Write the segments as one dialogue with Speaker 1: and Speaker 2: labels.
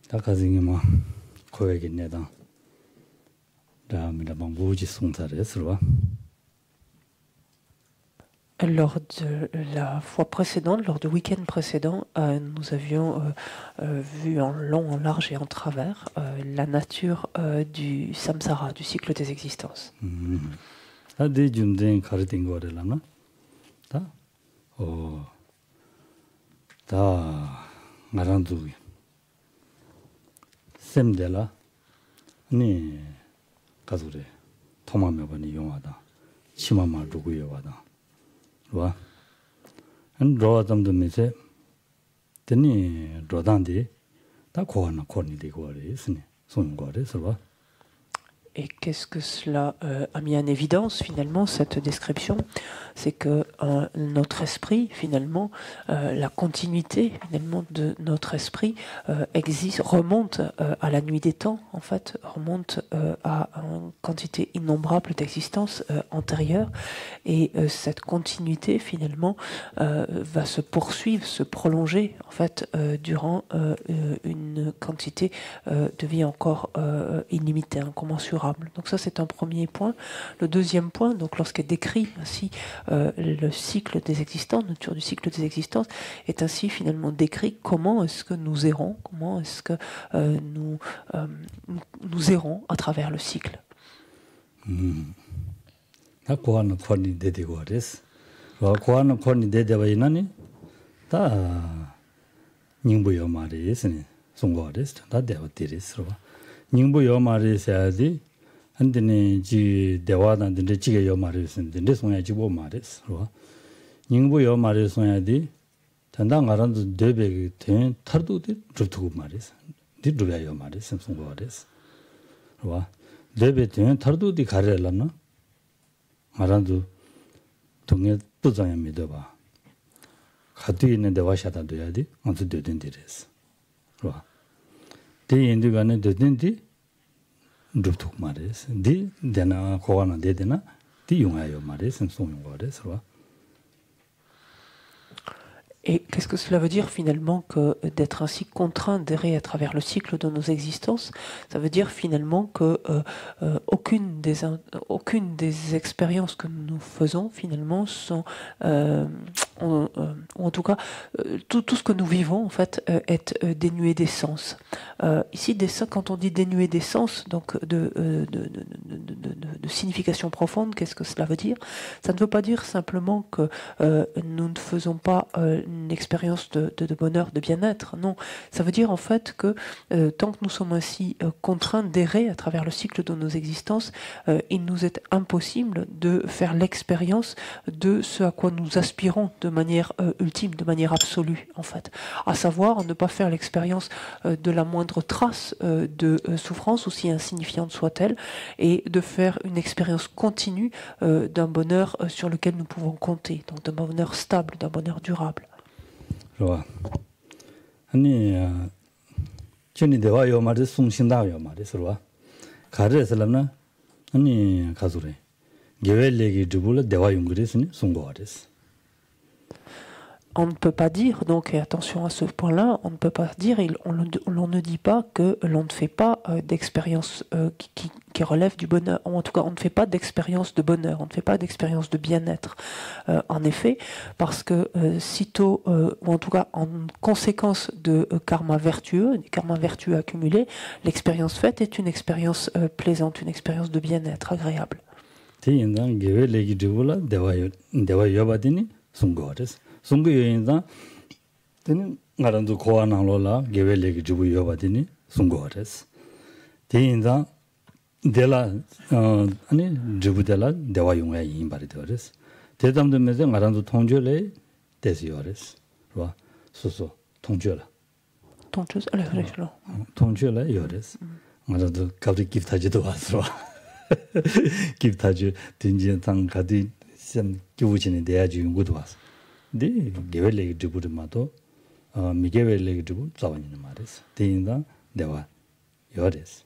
Speaker 1: 다 가진이 뭐 고백이네다. 다음에 방부지 송사래스로.
Speaker 2: Lors de la fois précédente, lors du week-end précédent, nous avions vu en long, en large et en travers la nature du samsara, du cycle des existences.
Speaker 1: 셈데라 니 가수래 토마메바니 용하다 치마마 누구여와다 와 로아담도 메세 되니 로단디 다 고하나 코니 되고래 있으니 손고래서 와.
Speaker 2: Et qu'est-ce que cela a mis en évidence finalement cette description? C'est que notre esprit finalement, la continuité finalement de notre esprit existe, remonte à la nuit des temps en fait, remonte à une quantité innombrable d'existences antérieures et cette continuité finalement va se poursuivre, se prolonger en fait durant une quantité de vie encore illimitée, incommensurable. Donc ça c'est un premier point. Le deuxième point, donc lorsqu'elle décrit ainsi le cycle des existences, la nature du cycle des existences, est ainsi finalement décrit comment est-ce que nous errons, comment est-ce que nous errons à travers le cycle.
Speaker 1: 한데네 지 대화단데 지게 요 말했는데 송야지 뭐 말했어. 닝부요 말했어야지. 단당 알아도 대백이 된 탈도들 좋다고 말했어. 디르야요 말했어 송고 말했어. 와. 대백 된 탈도디 가려라나? 알아도 동네 또장야 믿어 봐. 가도 있는 대화샤다 돼야지. 아무도 되든 데랬어. 와. 대인들간에 되든지 룹톡 말이스. 디 데나 고가나 데데나 디 용아요 말이스. 송용거래서.
Speaker 2: Et qu'est-ce que cela veut dire finalement que d'être ainsi contraint d'errer à travers le cycle de nos existences? Ça veut dire finalement que aucune des expériences que nous faisons finalement sont, ou en tout cas tout ce que nous vivons en fait est dénué d'essence. Ici, quand on dit dénué d'essence, donc de signification profonde, qu'est-ce que cela veut dire? Ça ne veut pas dire simplement que nous ne faisons pas une expérience de bonheur, de bien-être. Non, ça veut dire en fait que tant que nous sommes ainsi contraints d'errer à travers le cycle de nos existences, il nous est impossible de faire l'expérience de ce à quoi nous aspirons de manière ultime, de manière absolue en fait. À savoir ne pas faire l'expérience de la moindre trace de souffrance, aussi insignifiante soit-elle, et de faire une expérience continue d'un bonheur sur lequel nous pouvons compter, donc d'un bonheur stable, d'un bonheur durable.
Speaker 1: 좋아. 아니 전에 대화요 말이 송신다요 말이 서로 가르에서는 아니 가수래. 개vel레기 두불 대화 용그리스니 송고하레스.
Speaker 2: On ne peut pas dire, donc et attention à ce point-là, on ne peut pas dire, l'on ne dit pas que l'on ne fait pas d'expérience qui relève du bonheur, ou en tout cas on ne fait pas d'expérience de bonheur, on ne fait pas d'expérience de bien-être. En effet, parce que sitôt, ou en tout cas en conséquence de karma vertueux, des karmas vertueux accumulés, l'expérience faite est une expérience plaisante, une expérience de bien-être agréable.
Speaker 1: 송고여인다 되는 나란도 고안하로라 개벨레기 주부 여바디니 송고레스 대인다 데라 아니 주부데라 대화용에 임바리더레스 대담도면서 나란도 통절에 대시요레스 와 소소 통절라
Speaker 2: 통절 알레레로
Speaker 1: 통절에 요레스 나란도 갑자기 기타지도 왔어 기타지 딘지탄 가디 선 교우진에 대야지 연구도 왔어 데 개벨레기 주부르마도 미개벨레기 주부 자원이는 말이스 대인다 대화 요레스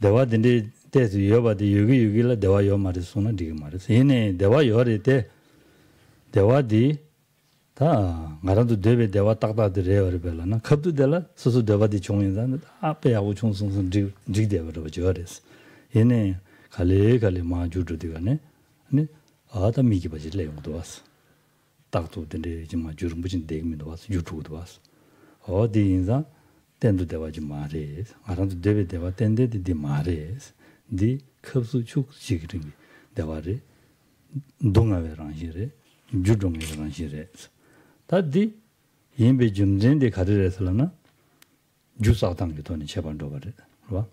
Speaker 1: 대화 딘데 대수 여바디 여기라 대화 요 말이스나 디게 말이스 얘네 대화 요레 때 대화디 다 나라도 대베 대화 딱딱들해요 별라나 갑도 될라 소소 대화디 종인산 앞에하고 총송송 지대버려 저랬어 얘네 갈래 마주르디가네 아니 아다 미기 바질래 용도 왔어 딱도 된데 정말 주름 붙인 대금도 왔어 유튜브도 왔어 어디 인자 땐도 대화지 말해 알아도 대베 대화 땐데디 말해 디 컵수 축 지기는 대화를 동아베랑 시래 주종이랑 시래 다디 임베 좀전데 가르래서나 주사당게 돈이 제반도 버려 봐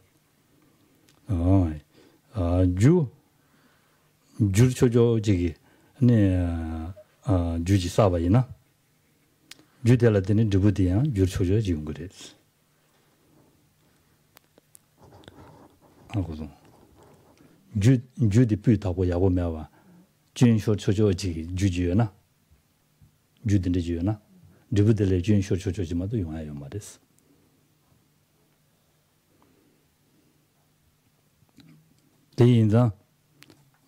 Speaker 1: 주르초조 지기 네 주지 사바이나 주텔라드니 두부디야 주르초조 지운 거랬어 하고도 주디 뿌다고 야고매와 준쇼 초조지 주지요나 주든데 지요나 두부들의 준쇼 초조지마도 용하여 말했어 대인자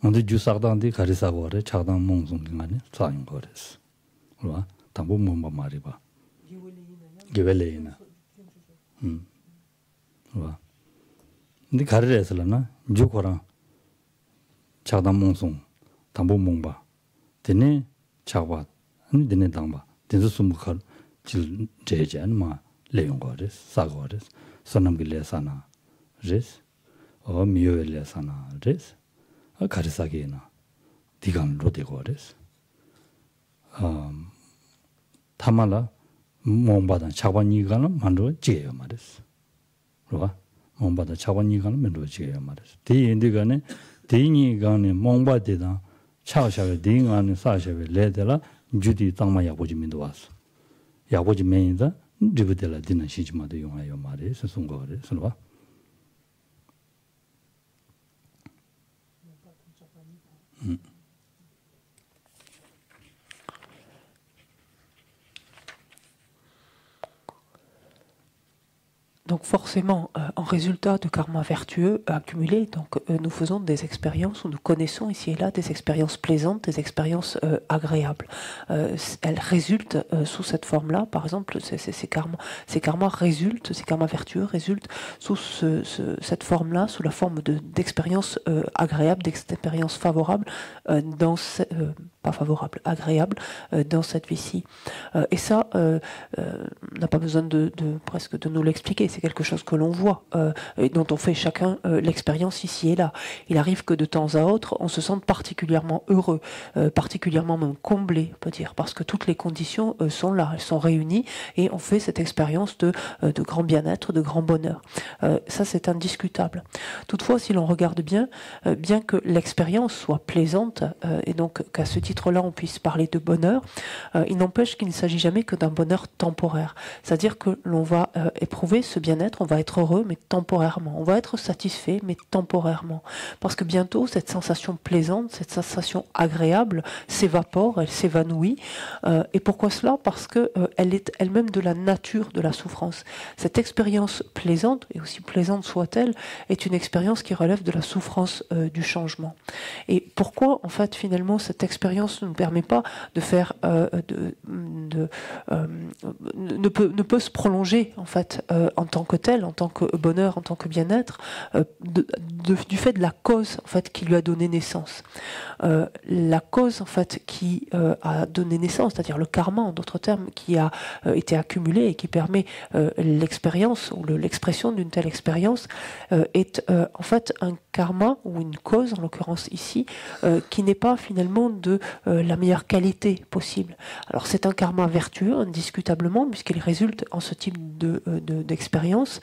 Speaker 1: 근데 주사당디 가리사고래 차당 몽송경안에 사인 거랬어 그러나 담보 뭔가 말이 봐 게벨레이나 와 근데 가르래서나 주고랑 차당 몽송 담보 몽바 되네 차바 아니 되네 당바 된서 숨을 질 제제는 마 레용 거랬어 사고랬어 선남길래사나 레스 미요엘레사나 레스 가르사게나 디간로 되고레스 타말라 몽바단 차반이가는 만들어 지요 말했어 그러가 몽바단 차반이가는 만들어 지요 말했어 대인들간에 대인이간에 몽바데다 차샤베 대인간에 사샤베 레데라 주디 땅마 야보지민도 왔어 야보지민이다 리브델라 디나 시지마도 용하여 말했어 순거레스 그러가
Speaker 2: Donc forcément, en résultat de karma vertueux accumulé, donc nous faisons des expériences où nous connaissons ici et là des expériences plaisantes, des expériences agréables. Elles résultent sous cette forme-là, par exemple, ces karmas résultent, ces karmas vertueux résultent sous cette forme-là, sous la forme d'expériences agréables, d'expériences favorables, pas favorables, agréables dans cette vie-ci. Et ça, on n'a pas besoin presque de nous l'expliquer. C'est quelque chose que l'on voit et dont on fait chacun l'expérience ici et là. Il arrive que de temps à autre, on se sente particulièrement heureux, particulièrement même comblé, on peut dire, parce que toutes les conditions sont là, elles sont réunies et on fait cette expérience de grand bien-être, de grand bonheur. Ça, c'est indiscutable. Toutefois, si l'on regarde bien, bien que l'expérience soit plaisante et donc qu'à ce titre-là, on puisse parler de bonheur, il n'empêche qu'il ne s'agit jamais que d'un bonheur temporaire. C'est-à-dire que l'on va éprouver ce bien-être, on va être heureux, mais temporairement. On va être satisfait, mais temporairement. Parce que bientôt, cette sensation plaisante, cette sensation agréable s'évapore, elle s'évanouit. Et pourquoi cela? Parce qu'elle est elle-même de la nature de la souffrance. Cette expérience plaisante, et aussi plaisante soit-elle, est une expérience qui relève de la souffrance du changement. Et pourquoi, en fait, finalement, cette expérience ne permet pas de faire... ne peut se prolonger, en fait, en tant que tel, en tant que bonheur, en tant que bien-être, du fait de la cause, en fait, qui lui a donné naissance. La cause, en fait, qui a donné naissance, c'est-à-dire le karma, en d'autres termes, qui a été accumulé et qui permet l'expérience ou l'expression d'une telle expérience, est en fait un karma ou une cause, en l'occurrence ici, qui n'est pas finalement de la meilleure qualité possible. Alors c'est un karma vertueux, indiscutablement, puisqu'il résulte en ce type d'expérience,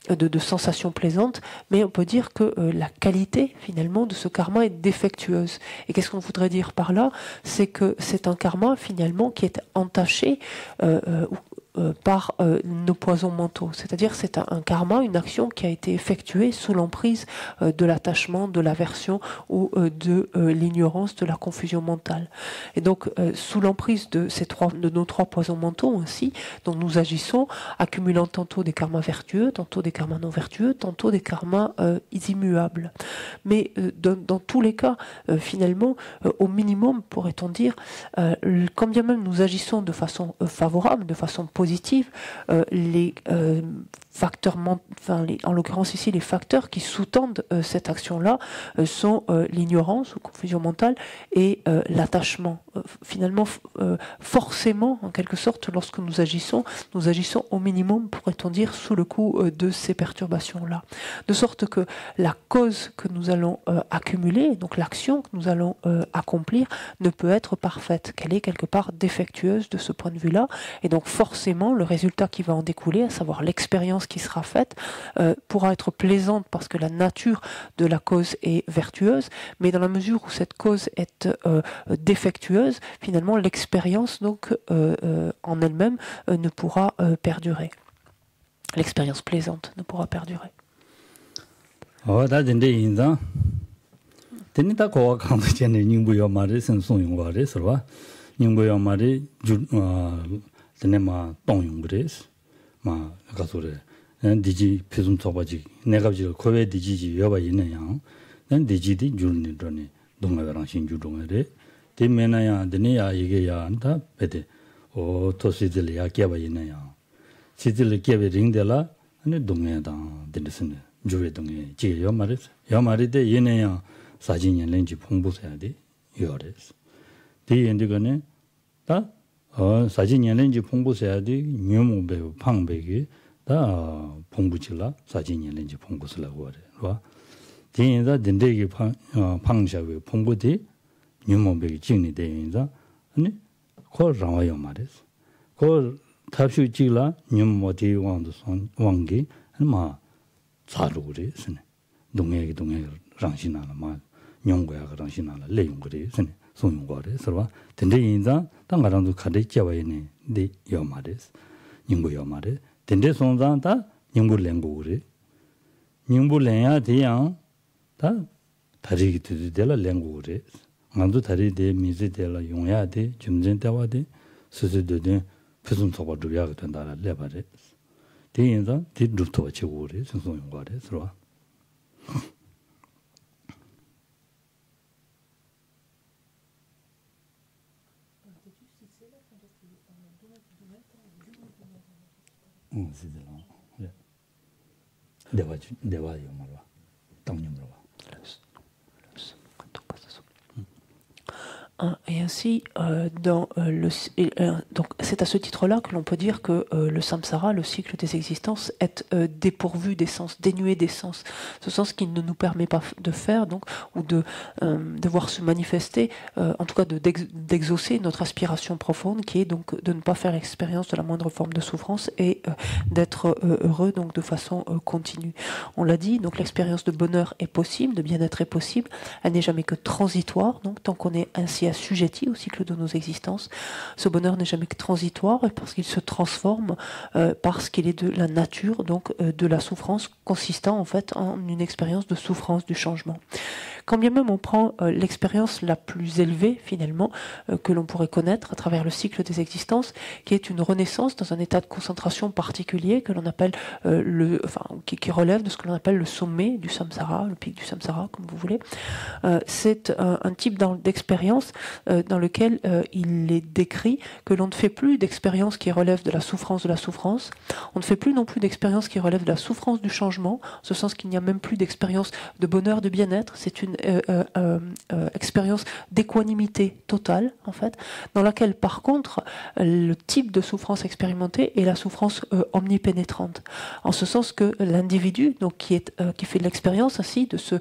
Speaker 2: de sensations plaisantes, mais on peut dire que la qualité finalement de ce karma est défectueuse. Et qu'est-ce qu'on voudrait dire par là? C'est que c'est un karma finalement qui est entaché par nos poisons mentaux. C'est-à-dire c'est un karma, une action qui a été effectuée sous l'emprise de l'attachement, de l'aversion ou de l'ignorance, de la confusion mentale. Et donc sous l'emprise de nos trois poisons mentaux ainsi, dont nous agissons, accumulant tantôt des karmas vertueux, tantôt des karmas non vertueux, tantôt des karmas immuables. Mais dans tous les cas, finalement, au minimum, pourrait-on dire, quand bien même nous agissons de façon favorable, de façon positive, les facteurs, en l'occurrence ici, les facteurs qui sous-tendent cette action-là sont l'ignorance ou confusion mentale et l'attachement. Finalement, forcément, en quelque sorte, lorsque nous agissons au minimum, pourrait-on dire, sous le coup de ces perturbations-là. De sorte que la cause que nous allons accumuler, donc l'action que nous allons accomplir, ne peut être parfaite, qu'elle est quelque part défectueuse de ce point de vue-là, et donc forcément, le résultat qui va en découler, à savoir l'expérience qui sera faite, pourra être plaisante parce que la nature de la cause est vertueuse, mais dans la mesure où cette cause est défectueuse, finalement l'expérience donc en elle-même ne pourra perdurer. L'expérience plaisante ne pourra perdurer.
Speaker 1: 디지 표준 소바지 내가 지 코베 디지지 여바 있는 양 난 디지디 줄니 드니 동아랑 신주동에래 데메나야 드니야 이게야 안다 베데 오 토시들 야께바 있는 양 시들 깨베 링데라 아니 동에다 데르스네 주베 동에 지 여마리데 얘네야 사진이 렌지 풍부해야 돼 요레스 디엔디가네 다 사진이 렌지 풍부해야 돼 뉴모베 팡베기 다 봉부질라 사진이 렌지 봉부슬라고 그래. 디인자 딘데기 방샤고 봉부디 뉴모베기 찍니 되인자 아니 코 라와요 말이스. 코 탑슈 찍라 뉴모디 왕도 왕기 마 자루 그래. 동해기 랑신하나 마 용고야 랑신하나 레용 그래. 소용고래. 서로 딘데인자 땅가랑도 가데 껴와이네. 네 요 말이스. 용고요 말이스. 덴데 손자다 닝불랭고리 닝불랭야 대양 다 다리기 되들라 랭고리 만도 다리데 미지데라 용야데 점전대와데 스스드데 표준 소바도야 된다라 레바레 대인자 디루토 치고리 선송용과레 서로 대화요 말아. 땅님으로 와.
Speaker 2: Et ainsi, donc c'est à ce titre-là que l'on peut dire que le samsara, le cycle des existences, est dépourvu d'essence, dénué d'essence. Ce sens qui ne nous permet pas de faire, donc, ou de voir se manifester, en tout cas d'exaucer notre aspiration profonde, qui est donc de ne pas faire expérience de la moindre forme de souffrance et d'être heureux donc de façon continue. On l'a dit, donc l'expérience de bonheur est possible, de bien-être est possible. Elle n'est jamais que transitoire, donc tant qu'on est ainsi assujetti au cycle de nos existences. Ce bonheur n'est jamais que transitoire parce qu'il se transforme, parce qu'il est de la nature, donc de la souffrance, consistant en fait en une expérience de souffrance du changement. Quand bien même on prend l'expérience la plus élevée finalement que l'on pourrait connaître à travers le cycle des existences, qui est une renaissance dans un état de concentration particulier que l'on appelle qui relève de ce que l'on appelle le sommet du samsara, le pic du samsara, comme vous voulez. C'est un type d'expérience dans lequel il est décrit que l'on ne fait plus d'expérience qui relève de la souffrance, on ne fait plus non plus d'expérience qui relève de la souffrance du changement, en ce sens qu'il n'y a même plus d'expérience de bonheur, de bien-être, c'est une expérience d'équanimité totale, en fait, dans laquelle, par contre, le type de souffrance expérimentée est la souffrance omnipénétrante, en ce sens que l'individu, donc qui fait de l'expérience ainsi de ce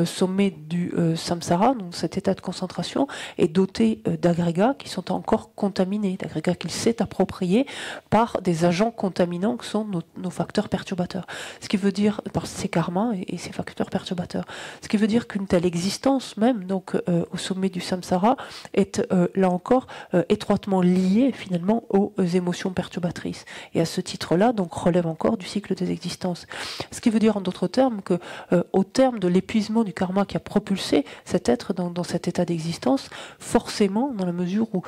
Speaker 2: sommet du samsara, donc cet état de concentration, est doté d'agrégats qui sont encore contaminés, d'agrégats qu'il s'est appropriés par des agents contaminants que sont nos facteurs perturbateurs. Ce qui veut dire, par ces karmas et ces facteurs perturbateurs, ce qui veut dire qu'une telle l'existence même, donc au sommet du samsara, est là encore étroitement lié finalement aux émotions perturbatrices. Et à ce titre-là, donc relève encore du cycle des existences. Ce qui veut dire en d'autres termes que au terme de l'épuisement du karma qui a propulsé cet être dans cet état d'existence, forcément, dans la mesure où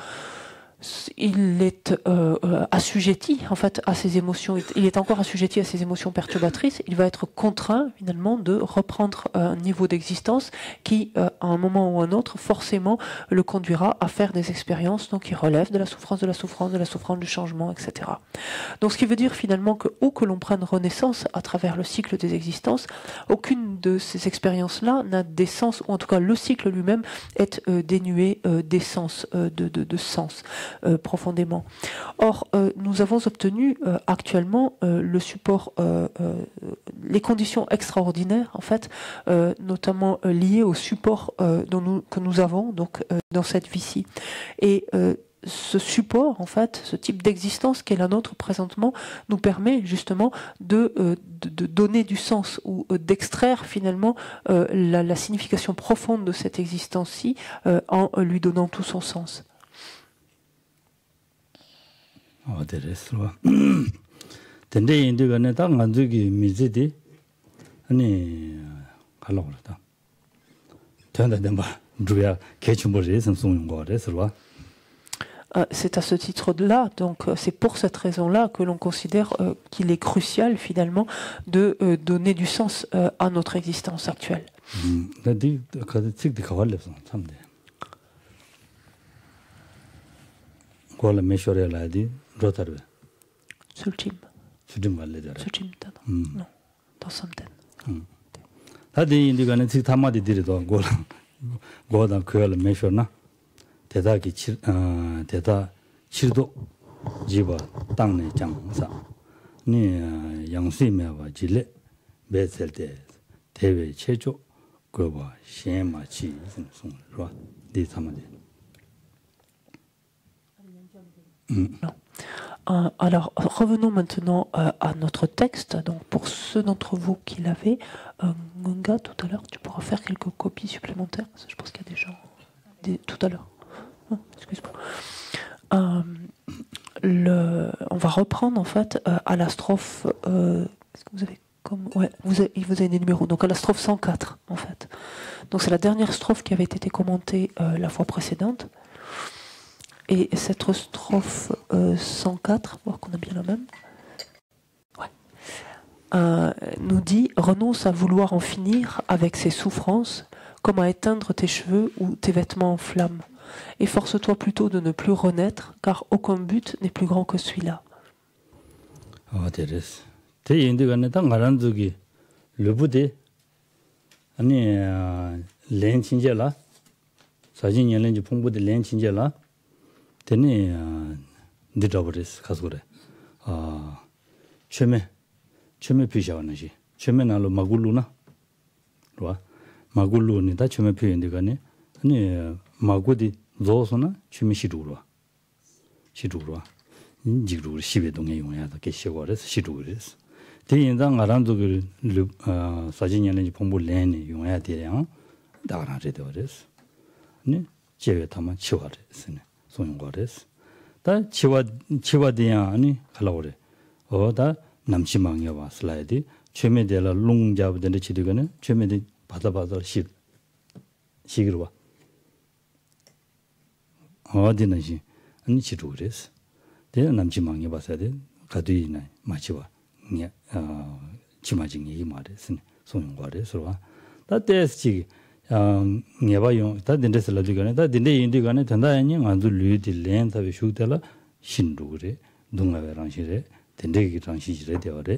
Speaker 2: il est assujetti en fait à ses émotions, il est encore assujetti à ses émotions perturbatrices, il va être contraint finalement de reprendre un niveau d'existence qui à un moment ou un autre forcément le conduira à faire des expériences donc qui relèvent de la souffrance, de la souffrance, de la souffrance du changement, etc. Donc ce qui veut dire finalement que où que l'on prenne renaissance à travers le cycle des existences, aucune de ces expériences-là n'a d'essence, ou en tout cas le cycle lui-même est dénué d'essence, de sens. Profondément. Or, nous avons obtenu actuellement le support, les conditions extraordinaires, en fait, notamment liées au support que nous avons donc dans cette vie-ci. Et ce support, en fait, ce type d'existence qui est la nôtre présentement, nous permet justement de donner du sens ou d'extraire finalement la signification profonde de cette existence-ci en lui donnant tout son sens.
Speaker 1: 어데레스와 근데 인도가네 딱 만족이 미지디 아니 갈라 그러다 전에 뭐 주야 개침벌이 선송인 거래서와
Speaker 2: c'est à ce titre-là, donc c'est pour cette raison-là que l'on considère qu'il est crucial finalement de donner du sens à notre existence actuelle.
Speaker 1: 근데 그 책도 가발려서 참대. 고라 메쇼레라디 로타르.
Speaker 2: Sultim.
Speaker 1: 수dim 말레더라.
Speaker 2: Sultim tan. Non. Dans somten.
Speaker 1: 다들 인디가는 책 담아디 들이도 고다 그걸 메쇼나. 대다기 대다 치도 지바 땅내 장사 니 양수이메와 질레 베셀때 대외 최초 그거 시에마치 송로 디사마데
Speaker 2: Alors, revenons maintenant à notre texte. Donc, pour ceux d'entre vous qui l'avaient, Ngunga, tout à l'heure, tu pourras faire quelques copies supplémentaires. Parce que je pense qu'il y a des gens tout à l'heure. Excuse-moi. On va reprendre en fait à la strophe. Est-ce que vous avez comme ouais, vous avez des numéros. Donc à la strophe 104 en fait. Donc c'est la dernière strophe qui avait été commentée la fois précédente. Et cette strophe 104, voir qu'on a bien la même. Ouais. Nous dit renonce à vouloir en finir avec ses souffrances, comme à éteindre tes cheveux ou tes vêtements en flammes. Efforce-toi plutôt de ne plus renaître, car aucun but n'est plus grand que celui-là.
Speaker 1: 마고디 조소나 취미시루로 지루로 시베동에 용야다 게시고래서 시루그래서 대인당 알람도 그 사진년에 봉불내네 용야 되량 다라제 되어서 네 제외 담아 치와래서네 소용거래서 다 치와디야 아니 갈라오래 어다 남치망여 와 슬라이드 최메데라 롱잡던데 치드거는 최메데 받아받아 시기로 와 어디는지 아니 지루그래서 대한 남지망이 봤어야 돼 가두이나 마치와 치마징이 이 말에서 소용과래서 다 때스지 녀바용 다 된데서 라디가네 다 된데 인디가네 된다니 안주 류딜렌 다베 슈텔라 신루그래 동아베 랑시레 된데기 랑시지레 되어래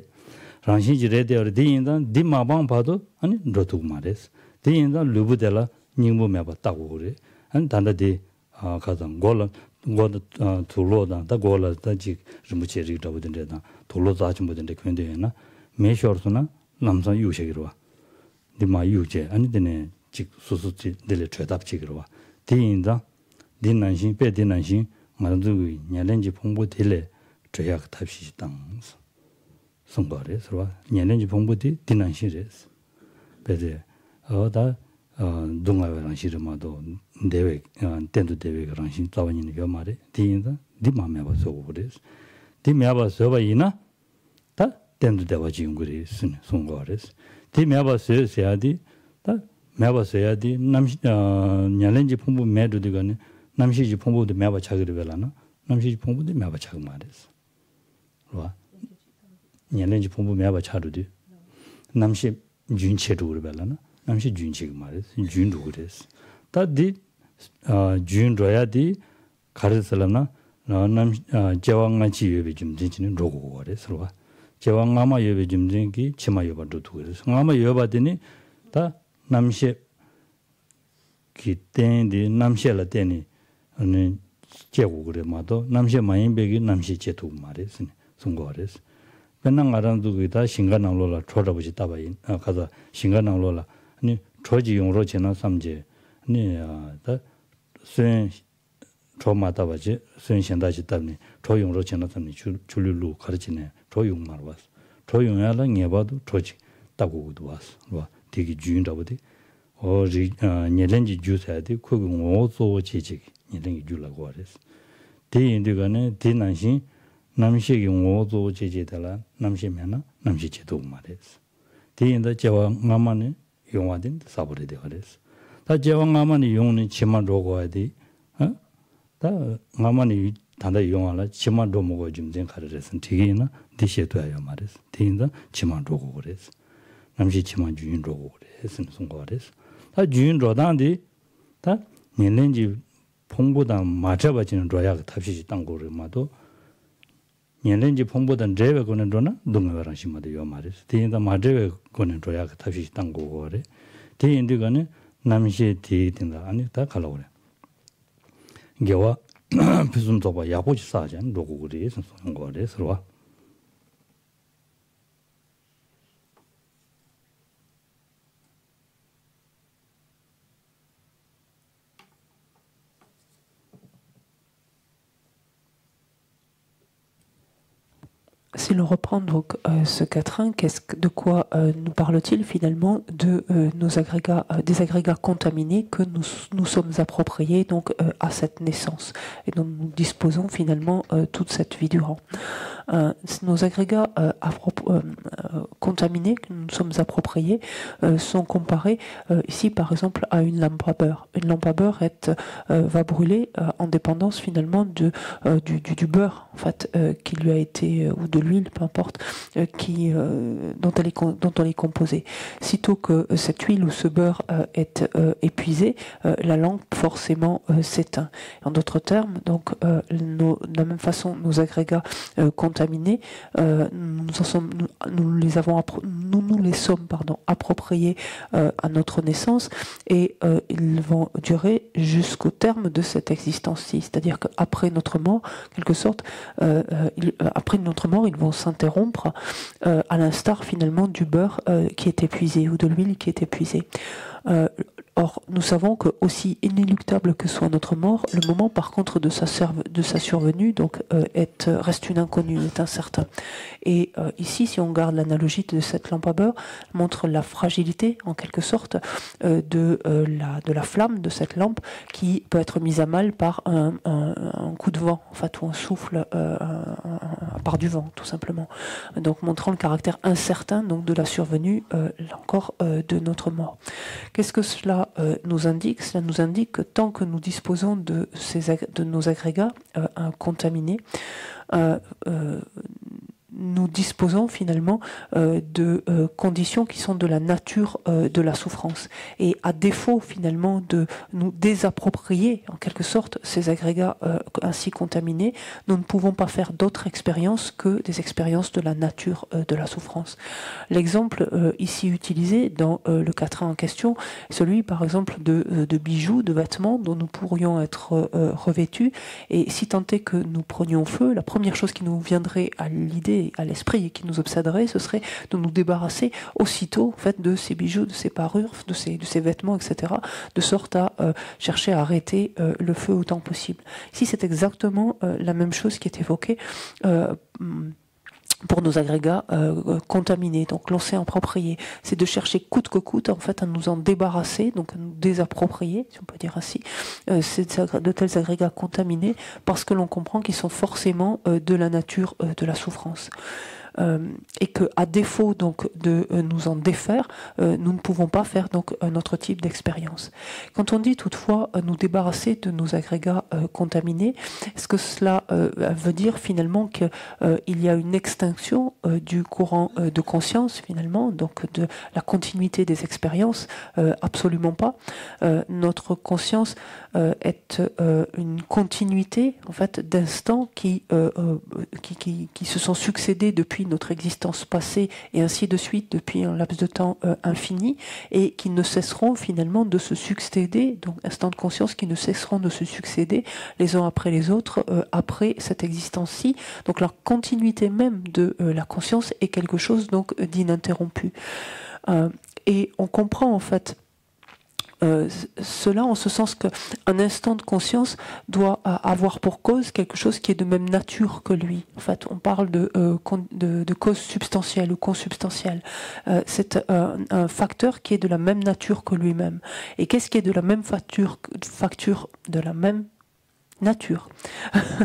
Speaker 1: 랑시지레 되어래 디인단 디마방 봐도 아니 로투 말에서 디인단 루부델라 닝보메 봤다고 그래 한 단다디 가장 골라 돌로다 다 골라 다지 르무체리 잡든데다 돌로다 하지 못는데 괜데나 메셔스나 남산 유식으로 와 디마 유제 아니데네 직 수수지 들레 최답지기로 와 디인다 디난신 베디난신 만두기 냐렌지 봉보 들레 죄약 탑시 땅 성바레서 와 냐렌지 봉보디 디난신레스 베데 어다 동아베 랑시르마도 대외 텐도 대외 랑신 자원이 요 말에 디인다 디마메 봐서 그래서 디메 봐서 봐이나 다 텐도 대와 지금 그래 순 송거레스 디메 봐서 세야디 다 매봐서야디 남시 냐렌지 풍부 매도디가네 남시지 풍부도 매봐 차기를 vel라나 남시지 풍부도 매봐 차기 말했어 와 냐렌지 풍부 매봐 차르디 남시 준체도 vel라나 남시 준체가 말했어 준도 그랬어 다디 준로야디 가르슬라나 남 제왕만치 예배 좀 되지는 로고 그랬어 와 제왕아마 예배 좀 되기 치마 예배도 그랬어 아마 예배더니 다 남시 기때디 남시라 때니 아니 제고 그래 마도 남시 마인백이 남시 제도 말했으니 송거랬어 맨날 알아도 그다 신간나로라 초라버지 따바인 가서 신간나로라 아니 초지용으로 지나 삼제 아니 다 순 초마다바지 순 현다지 따니 초용으로 지나 삼니 줄줄로 가르치네 초용 말 왔어 초용야라 녀봐도 초지 따고도 왔어 와 되게 주인다보디 녀렌지 주사야디 그거 오소 지지 녀렌지 주라고 하랬어 대인들간에 대난신 남시기 오소 지지달라 남시면은 남시지도 말했어 대인다 제와 마마네 용화된 사버리 돼 그랬어 다 제와 마마네 용는 치만 로고 해야지 다 마마네 단다 용하라 치만 로 먹어 좀 된 가르랬어 되게나 디셰도야 말했어 대인다 치만 로고 그랬어 남시 치만 주인 로고 그랬어 송거랬어 다 주인 로단디 다 년년지 풍보다 맞아버지는 로야가 탑시지 땅고를 마도 년년지 풍보다 레베 거는 로나 동네랑 심마도 요 말했어 대인다 맞아베 거는 로야가 탑시지 땅고 그래 대인들가는 남시 대인다 아니 다 갈라 그래 게와 무슨 봐 야보지 사전 로고 그래서 송거랬어 와
Speaker 2: Si l'on reprend donc ce quatrain, de quoi nous parle-t-il finalement de nos agrégats, des agrégats contaminés que nous sommes appropriés donc à cette naissance et dont nous disposons finalement toute cette vie durant. Nos agrégats contaminés que nous sommes appropriés sont comparés ici par exemple à une lampe à beurre. Une lampe à beurre va brûler en dépendance finalement du beurre en fait qui lui a été ou de l'huile peu importe dont elle est composée. Sitôt que cette huile ou ce beurre est épuisé, la lampe forcément s'éteint. En d'autres termes, donc de la même façon nos agrégats contaminés, nous les sommes appropriés à notre naissance et ils vont durer jusqu'au terme de cette existence-ci. C'est-à-dire qu'après notre mort, quelque sorte, après notre mort, ils vont s'interrompre à l'instar finalement du beurre qui est épuisé ou de l'huile qui est épuisée. Or, nous savons que aussi inéluctable que soit notre mort, le moment par contre de sa survenue donc reste une inconnue, est incertain. Et ici, si on garde l'analogie de cette lampe à beurre, montre la fragilité en quelque sorte de la flamme de cette lampe qui peut être mise à mal par un coup de vent, en fait, ou un souffle par du vent, tout simplement. Donc, montrant le caractère incertain donc de la survenue, là encore, de notre mort. Qu'est-ce que cela nous indique? Cela nous indique que tant que nous disposons de nos agrégats contaminés, nous disposons finalement de conditions qui sont de la nature de la souffrance. Et à défaut finalement de nous désapproprier en quelque sorte ces agrégats ainsi contaminés, nous ne pouvons pas faire d'autres expériences que des expériences de la nature de la souffrance. L'exemple ici utilisé dans le quatrain en question, celui par exemple de bijoux, de vêtements dont nous pourrions être revêtus, et si tant est que nous prenions feu, la première chose qui nous viendrait à l'idée, à l'esprit et qui nous obséderait, ce serait de nous débarrasser aussitôt en fait, de ces bijoux, de ces parures, de ces vêtements, etc., de sorte à chercher à arrêter le feu autant possible. Ici, c'est exactement la même chose qui est évoquée pour nos agrégats contaminés. Donc l'on s'est approprié, c'est de chercher coûte que coûte en fait à nous en débarrasser, donc à nous désapproprier, si on peut dire ainsi, de tels agrégats contaminés, parce que l'on comprend qu'ils sont forcément de la nature de la souffrance. Et que, à défaut donc de nous en défaire, nous ne pouvons pas faire donc un autre type d'expérience. Quand on dit toutefois nous débarrasser de nos agrégats contaminés, est-ce que cela veut dire finalement qu'il y a une extinction du courant de conscience finalement, donc de la continuité des expériences? Absolument pas. Notre conscience est une continuité en fait d'instants qui se sont succédés depuis notre existence passée et ainsi de suite depuis un laps de temps infini et qui ne cesseront finalement de se succéder, donc instants de conscience qui ne cesseront de se succéder les uns après les autres après cette existence-ci. Donc la continuité même de la conscience est quelque chose donc d'ininterrompu. Et on comprend en fait cela en ce sens qu'un instant de conscience doit avoir pour cause quelque chose qui est de même nature que lui. En fait, on parle de cause substantielle ou consubstantielle. C'est un facteur qui est de la même nature que lui-même. Et qu'est-ce qui est de la même facture de la même nature,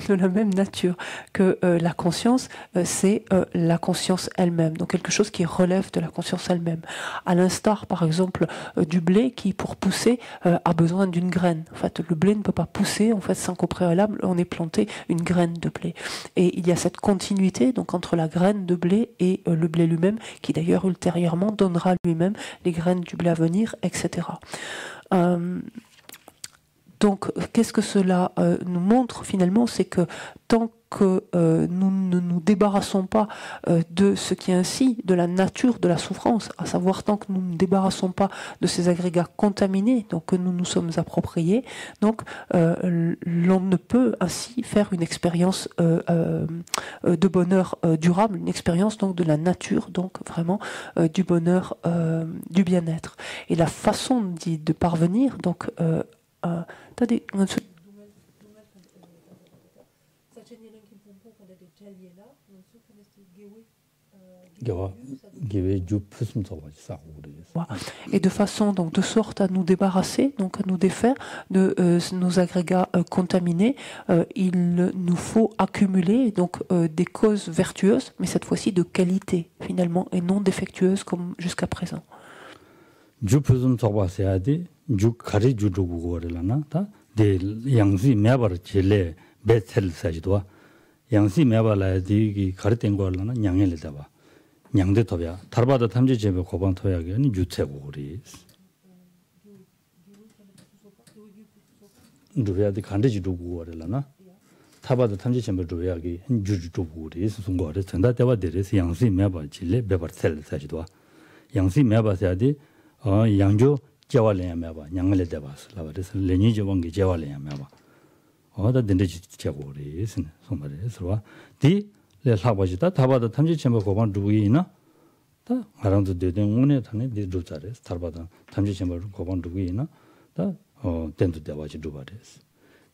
Speaker 2: de la même nature que la conscience, c'est la conscience elle-même, donc quelque chose qui relève de la conscience elle-même. À l'instar, par exemple, du blé qui, pour pousser, a besoin d'une graine. En fait, le blé ne peut pas pousser en fait sans qu'au préalable on ait planté une graine de blé. Et il y a cette continuité donc entre la graine de blé et le blé lui-même, qui d'ailleurs ultérieurement donnera lui-même les graines du blé à venir, etc. Donc, qu'est-ce que cela nous montre finalement? C'est que tant que nous ne nous débarrassons pas de ce qui est ainsi, de la nature de la souffrance, à savoir tant que nous ne nous débarrassons pas de ces agrégats contaminés, donc que nous nous sommes appropriés, donc l'on ne peut ainsi faire une expérience de bonheur durable, une expérience donc de la nature, donc vraiment du bonheur, du bien-être. Et la façon de parvenir, donc tadi et de façon donc de sorte à nous débarrasser, donc à nous défaire de nos agrégats contaminés, il nous faut accumuler donc des causes vertueuses, mais cette fois-ci de qualité finalement et non défectueuses comme jusqu'à présent.
Speaker 1: juk khari judu gugorelana ta de yangsi mebar chele betel sajidwa yangsi mebala di gi khari tengorlana nyangele daba nyangde tobya tarbada 탐지 제베 고방 토야기 아니 유체 고리 누야디 간데 judu gugorelana 타바다 탐지 제베 누야기 judu 고리 순고레 전다 대바 데레스 양시 메바 chele bebar tel sajidwa 양시 메바사디 양조 제와래야 매봐 양을에 대봐서 라버스 레니 저번게 제와래야 매봐 어다 된대지 제고리 선 손발에서 디 레사바지다 타바다 탐지 첨부 고반 두기나 다 아랑도 되된 운에 타네 디 루자레 타바다 탐지 첨부 고반 두기나 다 된도 대바지 두바레스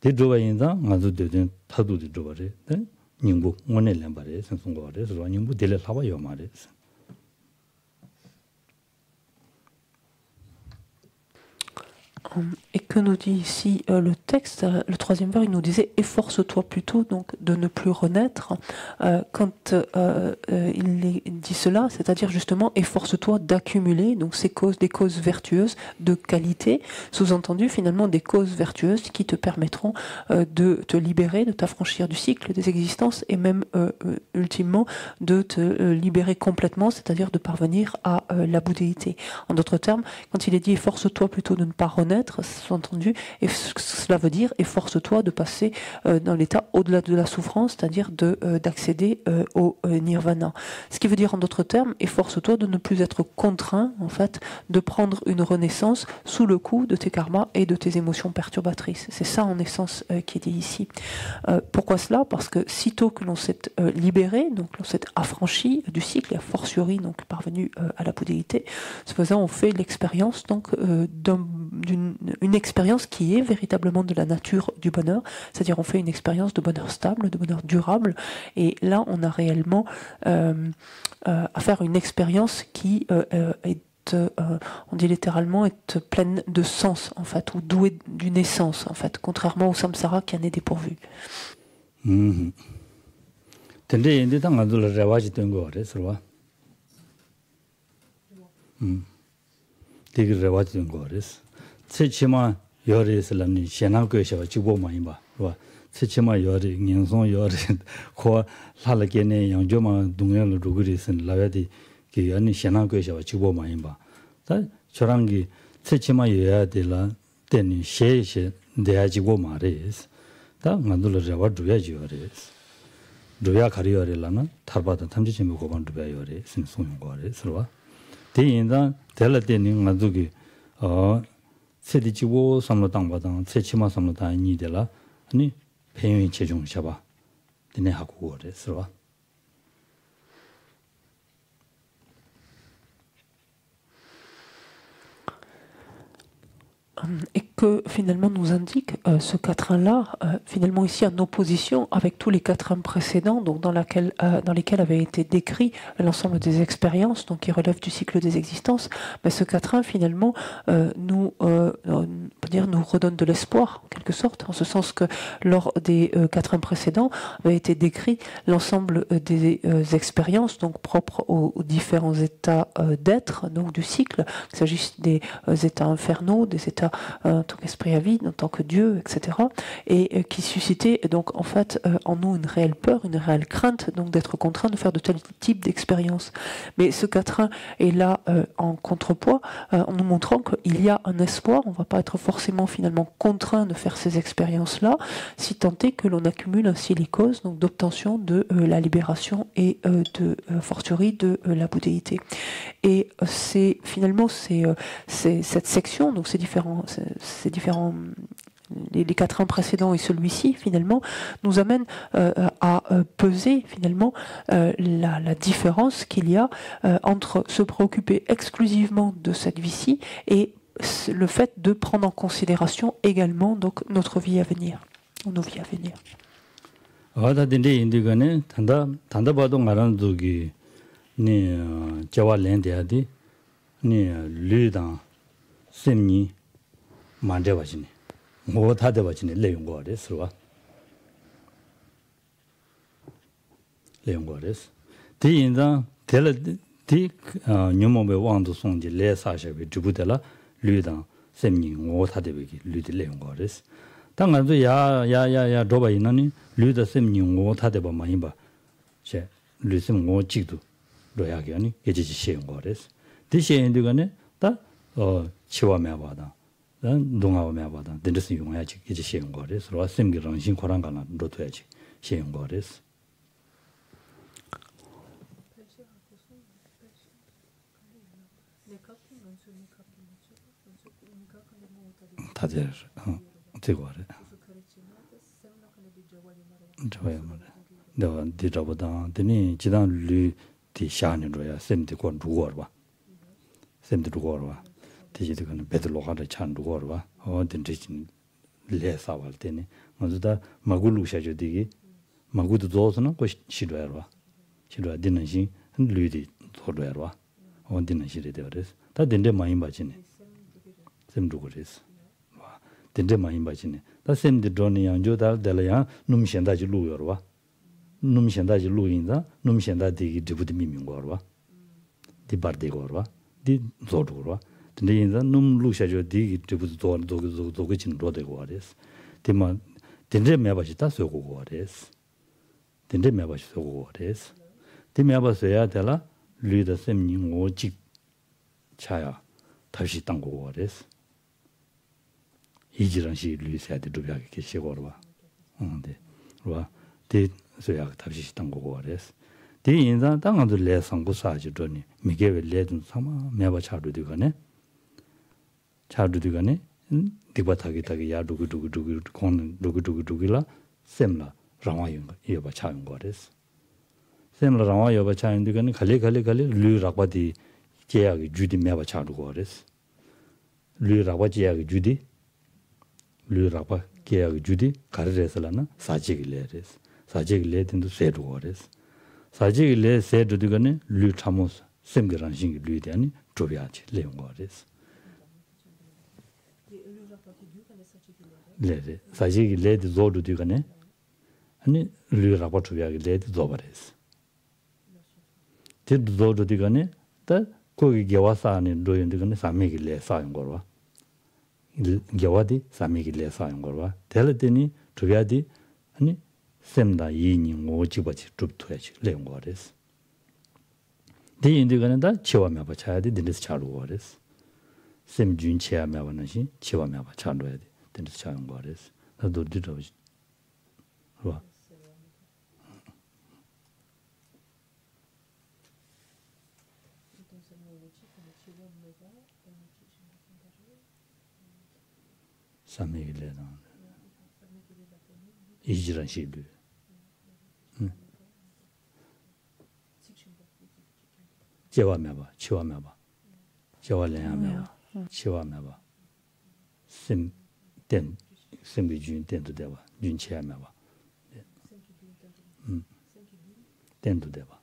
Speaker 1: 디 두바인다 아주 되된 타도 두바레 네 닝부 운에 렘바레 선송고레스 닝부 딜레 사바 요마레스
Speaker 2: Et que nous dit ici le texte, le troisième vers, il nous disait « Efforce-toi plutôt donc de ne plus renaître ». Quand il dit cela, c'est-à-dire justement « Efforce-toi d'accumuler donc ces causes, des causes vertueuses de qualité », sous-entendu finalement des causes vertueuses qui te permettront de te libérer, de t'affranchir du cycle des existences et même ultimement de te libérer complètement, c'est-à-dire de parvenir à la bouddhéité. En d'autres termes, quand il est dit « Efforce-toi plutôt de ne pas renaître », sous-entendu, et cela veut dire efforce-toi de passer dans l'état au-delà de la souffrance, c'est-à-dire d'accéder au nirvana. Ce qui veut dire en d'autres termes, efforce-toi de ne plus être contraint en fait de prendre une renaissance sous le coup de tes karmas et de tes émotions perturbatrices. C'est ça en essence qui est dit ici. Pourquoi cela? Parce que sitôt que l'on s'est libéré, donc l'on s'est affranchi du cycle et a fortiori donc parvenu à la bouddhéité, ce faisant on fait l'expérience donc d'un une expérience qui est véritablement de la nature du bonheur, c'est-à-dire on fait une expérience de bonheur stable, de bonheur durable, et là on a réellement à faire une expérience qui est, on dit littéralement, est pleine de sens en fait, ou douée d'une essence en fait, contrairement au samsara qui en est dépourvu.
Speaker 1: 되게 레와지 거레스 최치마 요리슬람니 신앙교에서 주고 많이 봐. 봐. 최치마 요리 인성 요리 고 살게네 양조마 동양을 루그리슨 라야디 그 아니 신앙교에서 주고 많이 봐. 자 저랑기 최치마 요야 되라 때니 셰셰 대야지고 말레스. 다 만들어 잡아 줘야지 요레스. 줘야 가리요레라나 탈바다 탐지심고 고반 줘야 요레 신송용 거레스로. 대인다 텔레테닝 나두기 세디지고 삼로당바당 세치마 삼로당이데라 아니 배용이 최종 샤바 되네 하고 그래서
Speaker 2: et que finalement nous indique ce quatrain-là, finalement ici en opposition avec tous les quatrains précédents, donc dans lesquels avait été décrit l'ensemble des expériences, donc qui relèvent du cycle des existences. Mais ce quatrain finalement nous redonne de l'espoir en quelque sorte, en ce sens que lors des quatrains précédents avait été décrit l'ensemble des expériences, donc propres aux différents états d'être, donc du cycle, qu'il s'agisse des états infernaux, des états en tant qu'esprit à vide, en tant que Dieu, etc. Et qui suscitait donc en fait en nous une réelle peur, une réelle crainte donc d'être contraint de faire de tels types d'expériences. Mais ce quatrain est là en contrepoids, en nous montrant qu'il y a un espoir, on ne va pas être forcément finalement contraint de faire ces expériences-là, si tant est que l'on accumule ainsi les causes donc d'obtention de la libération et de fortiori de la bouddhéité. Et c'est finalement cette section, donc ces différents les quatrains précédents et celui-ci finalement nous amènent à peser finalement la différence qu'il y a entre se préoccuper exclusivement de cette vie-ci et le fait de prendre en considération également donc notre vie à venir, ou nos vies à venir.
Speaker 1: ni jawa lende adi ni ludan semni mande wajini mo thade wajini leungwa de swa leungwa des di inda tele di nyumo be wangdu songji le sa sha be jubudela ludan semni mo thade be lude leungwa des 당간도 야야야야 도바 이나니 류다 semni mo thade ba maimba che 류심 mo 직도 로야기니 예지지 시행 거래스 디시엔드가네 다 치와메 바다 난 동아오메 바다 덴드스 용야지 예지 시행 거래스 로 셈기랑 신코랑가나 로토야지 시행 거래스 다들 되고 그래 좋아요 내가 디저보다 되니 지난 류 디샤니로야 셈디 권 두거와 셈디 두거와 디지도 그 베들로가를 찬 두거와 덴지진 레사발 때네 먼저다 마굴루샤죠 디기 마구도 도서는 거 시도해라 시도야 되는지 류디 도로해라 온디는 시대 되어서 다 된데 많이 맞지네 셈도 그랬어 와 된데 많이 맞지네 다 셈디 드론이 양조달 될야 놈신다지 루여와 놈신다지 루인다 놈신다 디기 드부디 미밍거와 디바르데거와 디 조르거와 근데 인자 놈 루샤죠 디기 드부디 도그 진 로데고 와레스 디마 된데 매바시다 쏘고 와레스 된데 매바시 쏘고 와레스 디매바서야 될라 류다 셈닝 오직 차야 다시 땅고 와레스 이지런시 류세한테 두비하게 계시고로 네. 와. 데 소야 다시 땅고 와레스. 데 인자 땅안도 레상고 사지더니 미게베 레든 사마 매바 차르디가네. 차르디가네. 디바타기타기 야두구두구두구 콘 두구두구두기라 셈라 라마용가 이어바 차용 거레스. 셈라 라마 여바 차인디가네 갈레 류락바디 제약이 주디 매바 차르고 거레스. lui raba jiya judi lui raba kiya judi karresalana sajig leres sajig le tindu sedu ores sajig le sedu digane lui chamos semgeran jing lui dani trobiachi leongores le sajig le de zodu digane ani lui raba trobiagi le de zobares tid zodu digane ta 거기 개와사는 로인들은 사미길래 사용 거와 개와디 사미길래 사용 거와 텔레데니 두야디 아니 셈다 이니 오지버지 줍토야지 레용 거레스 디인들은 다 치와며 봐 차야디 딘데스 차로 거레스 셈 준치야며 봐는시 치와며 봐 차로야 돼 딘데스 차용 거레스 나도 디더지 와 사미길래는 이지란 시류 제와매봐 치와매봐 제와래야매봐 치와매봐 셈된 셈비준 된도 대봐 윤치야매봐 된도 대봐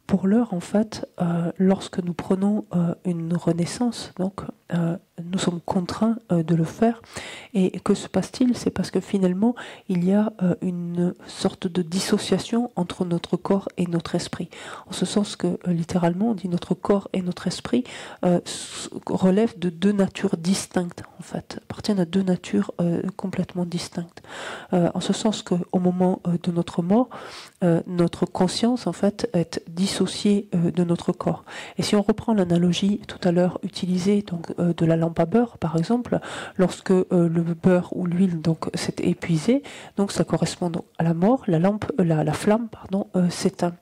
Speaker 2: Pour l'heure, en fait, lorsque nous prenons une renaissance, donc nous sommes contraints de le faire. Et que se passe-t-il? C'est parce que finalement, il y a une sorte de dissociation entre notre corps et notre esprit. En ce sens que, littéralement, on dit notre corps et notre esprit relèvent de deux natures distinctes, en fait, appartiennent à deux natures complètement distinctes. En ce sens qu'au moment de notre mort, notre conscience, en fait, est dissociée de notre corps. Et si on reprend l'analogie tout à l'heure utilisée donc de la lampe à beurre, par exemple, lorsque le beurre ou l'huile donc s'est épuisé, donc ça correspond donc à la mort, la flamme s'éteint.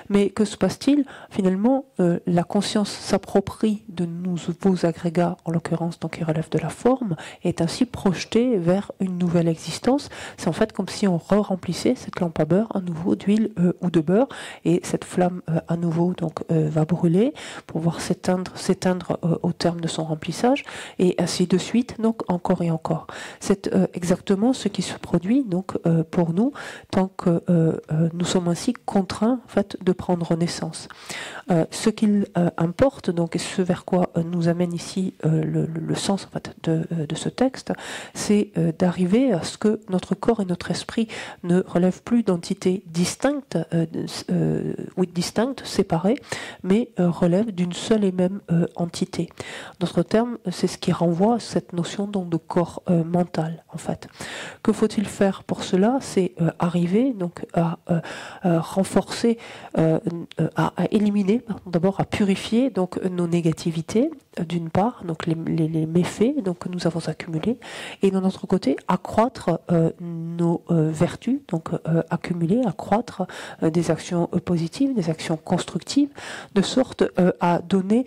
Speaker 2: Mais que se passe-t-il? Finalement, la conscience s'approprie de nouveaux agrégats, en l'occurrence donc qui relèvent de la forme, et est ainsi projetée vers une nouvelle existence. C'est en fait comme si on remplissait cette lampe à beurre à nouveau d'huile ou de beurre, et cette flamme à nouveau donc va brûler pour voir s'éteindre au terme de son remplissage, et ainsi de suite, donc encore et encore. C'est exactement ce qui se produit donc pour nous tant que nous sommes ainsi contraints en fait de prendre naissance. Ce qu'il importe donc, et ce vers quoi nous amène ici le sens en fait de ce texte, c'est d'arriver à ce que notre corps et notre esprit ne relèvent plus d'entités distinctes, séparées, mais relèvent d'une seule et même entité. D'autres termes, c'est ce qui renvoie à cette notion donc de corps mental en fait. Que faut-il faire pour cela? C'est arriver donc à renforcer, à éliminer, d'abord à purifier donc nos négativités d'une part, donc les méfaits donc que nous avons accumulés, et d'un autre côté accroître nos vertus, donc accroître des actions positives, des actions constructives, de sorte à donner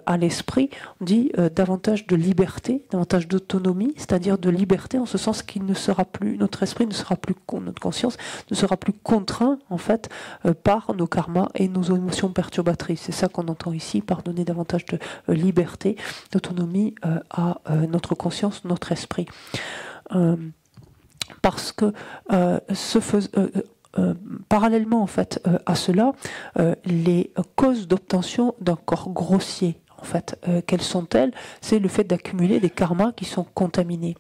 Speaker 2: à l'esprit, on dit, davantage de liberté, davantage d'autonomie, c'est-à-dire de liberté en ce sens qu'il ne sera plus, notre esprit ne sera plus, notre conscience ne sera plus contraint en fait par nos karmas et nos émotions perturbatrices. C'est ça qu'on entend ici par donner davantage de liberté, d'autonomie à notre conscience, notre esprit. Parce que parallèlement en fait à cela, les causes d'obtention d'un corps grossier, en fait, quelles sont-elles? C'est le fait d'accumuler des karmas qui sont contaminés.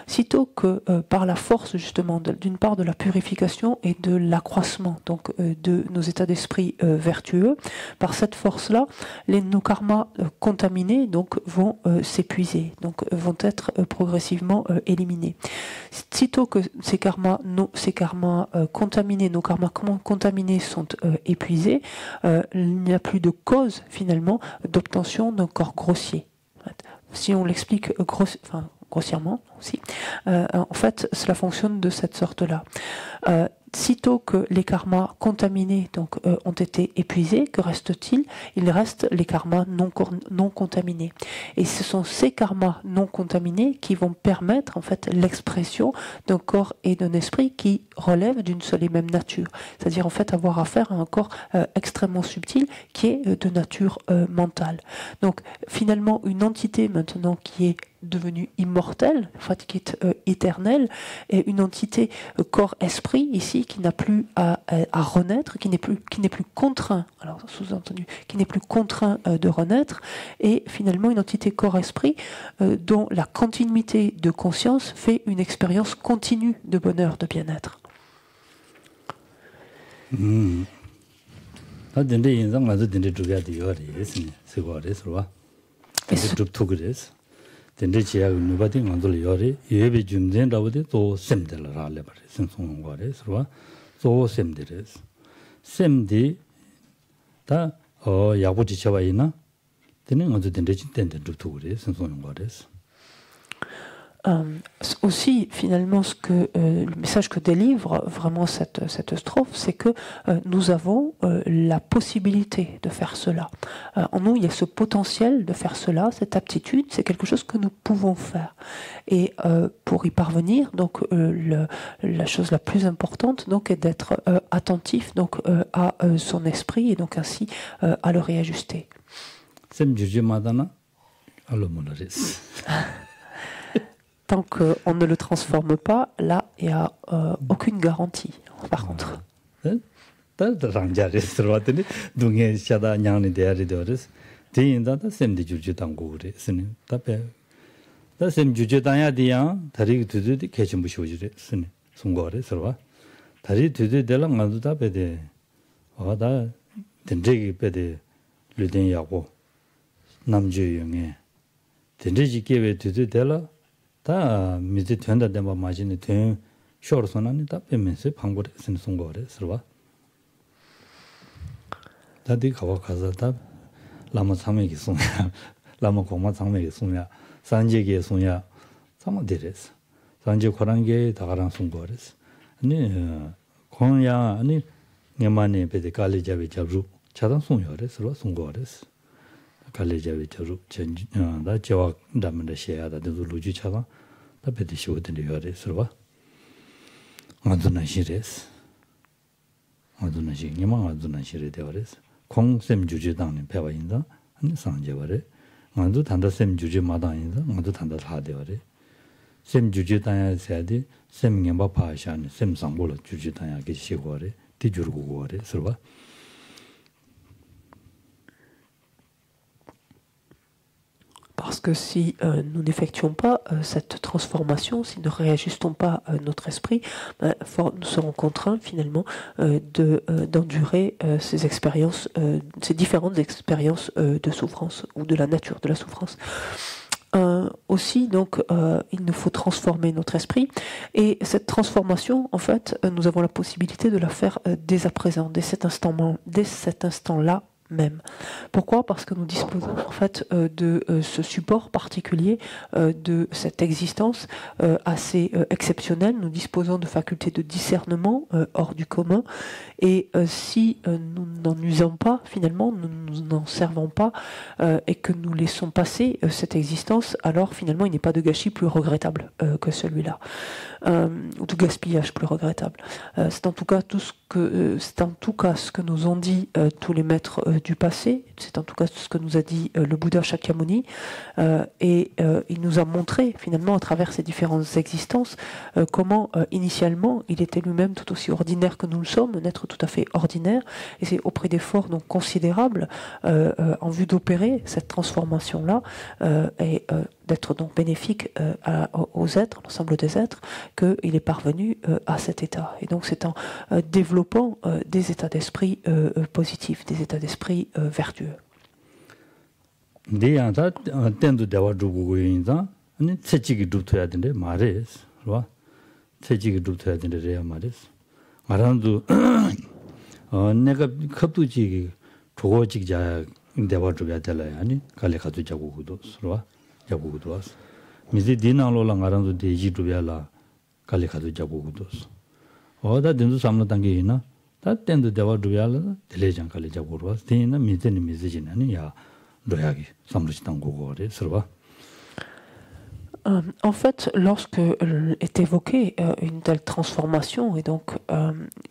Speaker 2: Sitôt que par la force justement d'une part de la purification et de l'accroissement donc de nos états d'esprit vertueux, par cette force-là, nos karmas contaminés donc vont s'épuiser, donc vont être progressivement éliminés. Sitôt que ces karmas contaminés, nos karmas contaminés sont épuisés, il n'y a plus de cause finalement d'obtention d'un corps grossier. Si on l'explique grossièrement aussi, en fait, cela fonctionne de cette sorte-là. sitôt que les karmas contaminés donc, ont été épuisés, que reste-t-il? Il reste les karmas non contaminés. Et ce sont ces karmas non contaminés qui vont permettre en fait l'expression d'un corps et d'un esprit qui relèvent d'une seule et même nature. C'est-à-dire en fait avoir affaire à un corps extrêmement subtil qui est de nature mentale. Donc finalement une entité maintenant qui est devenue immortelle, en fait, qui est éternelle, et une entité corps-esprit ici qui n'a plus à renaître, qui n'est plus contraint, alors sous-entendu, qui n'est plus contraint de renaître, et finalement une entité corps-esprit dont la continuité de conscience fait une expérience continue de bonheur, de bien-être.
Speaker 1: Tende chiya nubati ngandul yori, yuebi jumden rawade to semdel rale bari, semsong ware, sirwa, to semderes. Semdi, ta yabuji chawa ina, tene ngandu tende tende ruptugure, semsong ware.
Speaker 2: Aussi, finalement, le message que délivre vraiment cette strophe, c'est que nous avons la possibilité de faire cela. En nous, il y a ce potentiel de faire cela, cette aptitude, c'est quelque chose que nous pouvons faire. Et pour y parvenir, donc la chose la plus importante, donc, est d'être attentif, donc à son esprit et donc ainsi à le réajuster. Tant qu'on ne le transforme pas, là, il n'y a aucune garantie, par contre.
Speaker 1: 다 미지 된다 된바 마진이 된 쇼르선은 다 빼면서 방법을 쓰는 거래 서봐 다디 가서 다 라마 상매기 송야 라마 고마 상매기 송야 산제기 송야 상마데레스 산제 고란게 다가랑 송거레스 아니 공야 아니 녀만에 베데 칼리자베 잡루 차단 송여레 서로 송거레스 칼리자베 잡루 나 제와 담는데 셔야다 누루지 차가 다 베데 쇼든데 여레 서로 아두나시레스 아두나시 녀만 아두나시레 되어레스 공셈 주지당님 배워인다 아니 상제거래 아두 단다셈 주지 마당인다 아두 단다 하되어레 셈 주지당야 세디 셈 녀바 파샤니 셈 상고로 주지당야 게 시고래 디주르고 거래 서로
Speaker 2: Parce que si nous n'effectuons pas cette transformation, si nous ne réajustons pas notre esprit, nous serons contraints finalement d'endurer ces expériences, ces différentes expériences de souffrance ou de la nature de la souffrance. Aussi, donc, il nous faut transformer notre esprit, et cette transformation, en fait, nous avons la possibilité de la faire dès à présent, dès cet instant-là. Même. Pourquoi? Parce que nous disposons en fait de ce support particulier de cette existence assez exceptionnelle. Nous disposons de facultés de discernement hors du commun, et si nous n'en usons pas, finalement, nous n'en servons pas et que nous laissons passer cette existence, alors finalement il n'est pas de gâchis plus regrettable que celui-là, ou de gaspillage plus regrettable. C'est en tout cas ce que nous ont dit tous les maîtres du passé, c'est en tout cas ce que nous a dit le Bouddha Shakyamuni, et il nous a montré finalement à travers ces différentes existences comment initialement il était lui-même tout aussi ordinaire que nous le sommes, un être tout à fait ordinaire, et c'est auprès d'efforts donc considérables en vue d'opérer cette transformation-là et d'être donc bénéfique aux êtres, l'ensemble des êtres, qu'il est parvenu à cet état. Et donc c'est en développant des états d'esprit positifs, des états d'esprit vertueux.
Speaker 1: 어다 된도 삼로 단계이나 다 된도 대화 두야라 딜레장 칼리자 보러 되나 미제니 미제지나니 야 로야기 삼로지 당고고래 서봐.
Speaker 2: En fait, lorsque est évoquée une telle transformation, et donc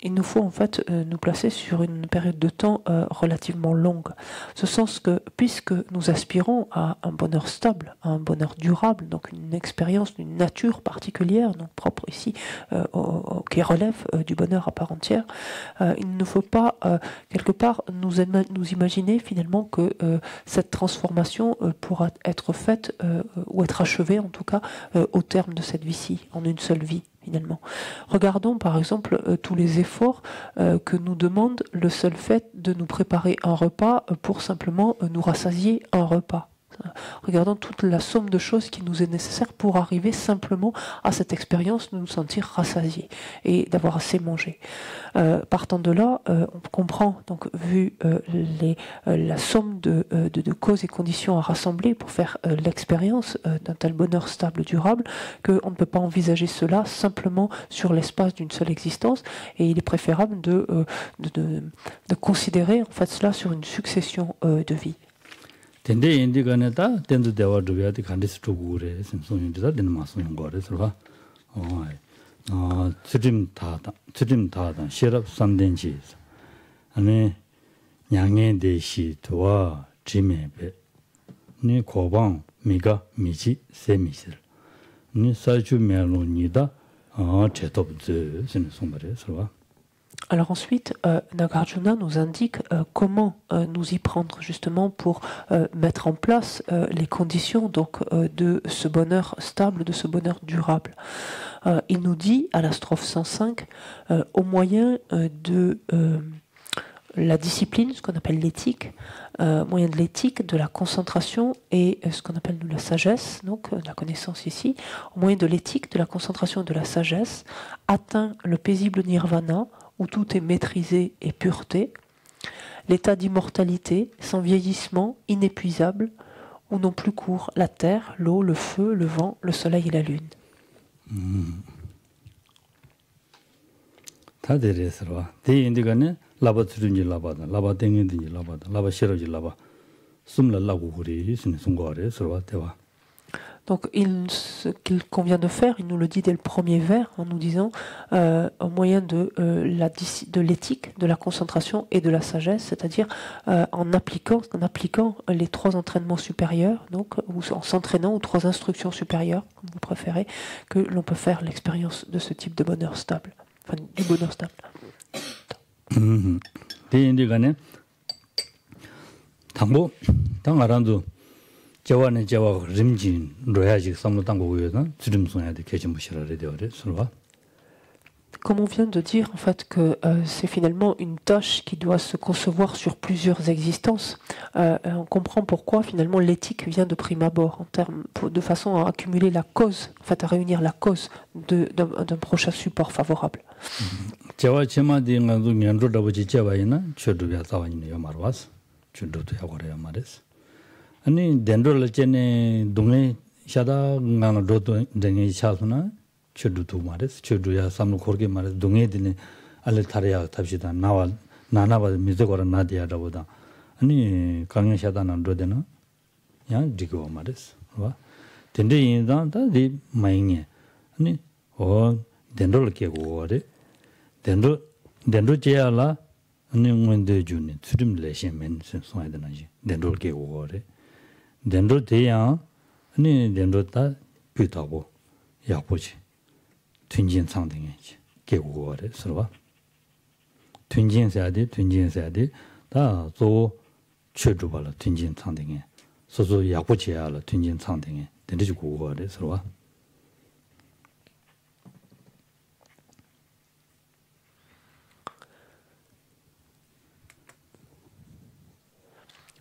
Speaker 2: il nous faut en fait nous placer sur une période de temps relativement longue. Ce sens que puisque nous aspirons à un bonheur stable, à un bonheur durable, donc une expérience d'une nature particulière, donc propre ici, qui relève du bonheur à part entière, il ne faut pas quelque part nous imaginer finalement que cette transformation pourra être faite ou être achevée en tout cas au terme de cette vie-ci, en une seule vie finalement. Regardons par exemple tous les efforts que nous demande le seul fait de nous préparer un repas pour simplement nous rassasier un repas. Regardons toute la somme de choses qui nous est nécessaire pour arriver simplement à cette expérience de nous sentir rassasiés et d'avoir assez mangé. Partant de là, on comprend, donc vu la somme de causes et conditions à rassembler pour faire l'expérience d'un tel bonheur stable, durable, qu'on ne peut pas envisager cela simplement sur l'espace d'une seule existence, et il est préférable de considérer en fait cela sur une succession de vies.
Speaker 1: 텐데 인디가네다 텐도 대화 두야디 간디스 두고래 심송인디다 되는 마소인 거래 서봐. 트림 타다 시럽 삼den지 아니 양의 대시 도와 지메베 니 고방 미가 미지 세미실 니 사주 메로니다 제톱즈 심송바래 서봐.
Speaker 2: Alors ensuite, Nagarjuna nous indique comment nous y prendre justement pour mettre en place les conditions donc de ce bonheur stable, de ce bonheur durable. Il nous dit à la strophe 105, au moyen de la discipline, ce qu'on appelle l'éthique, moyen de l'éthique, de la concentration et ce qu'on appelle nous la sagesse, donc la connaissance ici, au moyen de l'éthique, de la concentration et de la sagesse, atteint le paisible nirvana, où tout est maîtrisé et pureté, l'état d'immortalité, sans vieillissement, inépuisable, où n'ont plus cours la terre, l'eau, le feu, le vent, le soleil et la lune. Donc, ce qu'il convient de faire, il nous le dit dès le premier vers, en nous disant, au moyen de l'éthique, de la concentration et de la sagesse, c'est-à-dire en appliquant les trois entraînements supérieurs, donc, ou en s'entraînant aux trois instructions supérieures, comme vous préférez, que l'on peut faire l'expérience de ce type de bonheur stable, enfin du bonheur stable.
Speaker 1: 제와는 제와 림진 로야직 삼로 당고고요나 주름송야 돼 개심부시라래 되어래 설와.
Speaker 2: Comme on vient de dire, en fait, que c'est finalement une tâche qui doit se concevoir sur plusieurs existences. On comprend pourquoi finalement l'éthique vient de prime abord, de façon à accumuler la cause, en fait, à réunir la cause d'un prochain support favorable.
Speaker 1: 제와 제마딩은 년도다보지 제와이나 저도야 자와니요 말와스 저도도 야고래요 말했어. 아니 덴돌을 전에 동네 샤다 나는 로도 댕이 샤스나 저도도 말했어. 저도야 삼로 거기 말했어. 동네들이 알레 타려야 탑시다. 나와 나나바 미저거라 나디야라보다. 아니 강연 샤다는 로데나 야 디고 말했어. 와 덴데 인다다디 마이니 아니 덴돌을 깨고 거래. 덴도 제야라 아니 뭔데 주니 트림 레시멘 선소야 되나지. 덴돌 깨고 거래. 덴도 대야 아니 덴도 다 비타고 약보지 튼진 상등이지 개고거래 서로 튼진사야돼 다조 최주발라 튼진 상등에 소소 약보지야라 튼진 상등에 덴지 고거래 서로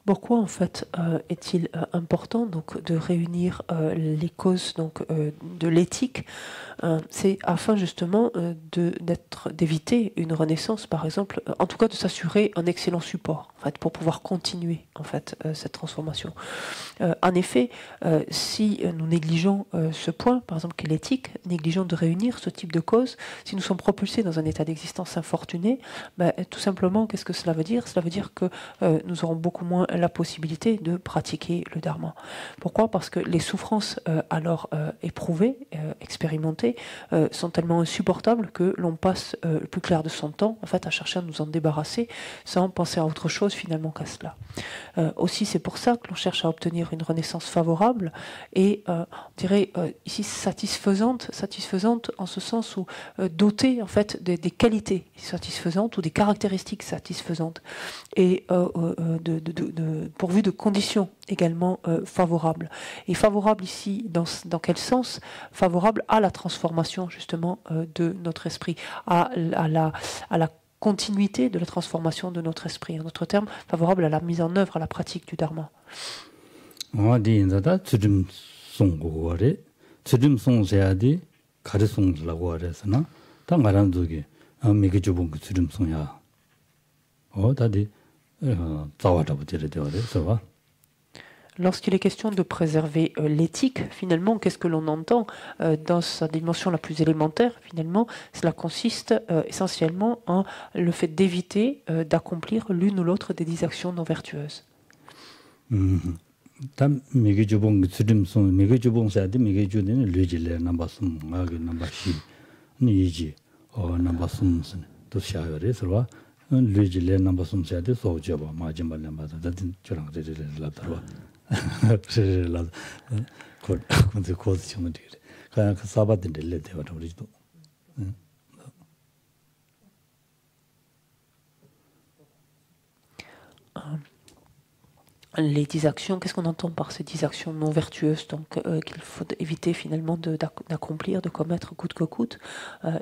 Speaker 2: Pourquoi en fait est-il important donc de réunir les causes donc de l'éthique? C'est afin justement d'éviter une renaissance, par exemple, en tout cas de s'assurer un excellent support en fait pour pouvoir continuer en fait cette transformation. En effet, si nous négligeons ce point, par exemple, qu'est l'éthique, négligeons de réunir ce type de causes, si nous sommes propulsés dans un état d'existence infortuné, tout simplement, qu'est-ce que cela veut dire? Cela veut dire que nous aurons beaucoup moins la possibilité de pratiquer le dharma. Pourquoi? Parce que les souffrances alors éprouvées, expérimentées, sont tellement insupportables que l'on passe le plus clair de son temps en fait, à chercher à nous en débarrasser sans penser à autre chose finalement qu'à cela. Aussi, c'est pour ça que l'on cherche à obtenir une renaissance favorable et, on dirait ici, satisfaisante en ce sens où dotée en fait des qualités satisfaisantes ou des caractéristiques satisfaisantes et pourvu de conditions également favorables. Et favorable ici, dans quel sens? Favorable à la transformation justement de notre esprit, à la continuité de la transformation de notre esprit. En d'autres termes, favorable à la mise en œuvre, à la pratique du dharma. Lorsqu'il est question de préserver l'éthique, finalement, qu'est-ce que l'on entend dans sa dimension la plus élémentaire? Finalement, cela consiste essentiellement en le fait d'éviter d'accomplir l'une ou l'autre des 10 actions non vertueuses. Les 10 actions, qu'est-ce qu'on entend par ces 10 actions non vertueuses donc qu'il faut éviter finalement d'accomplir, de commettre coûte que coûte?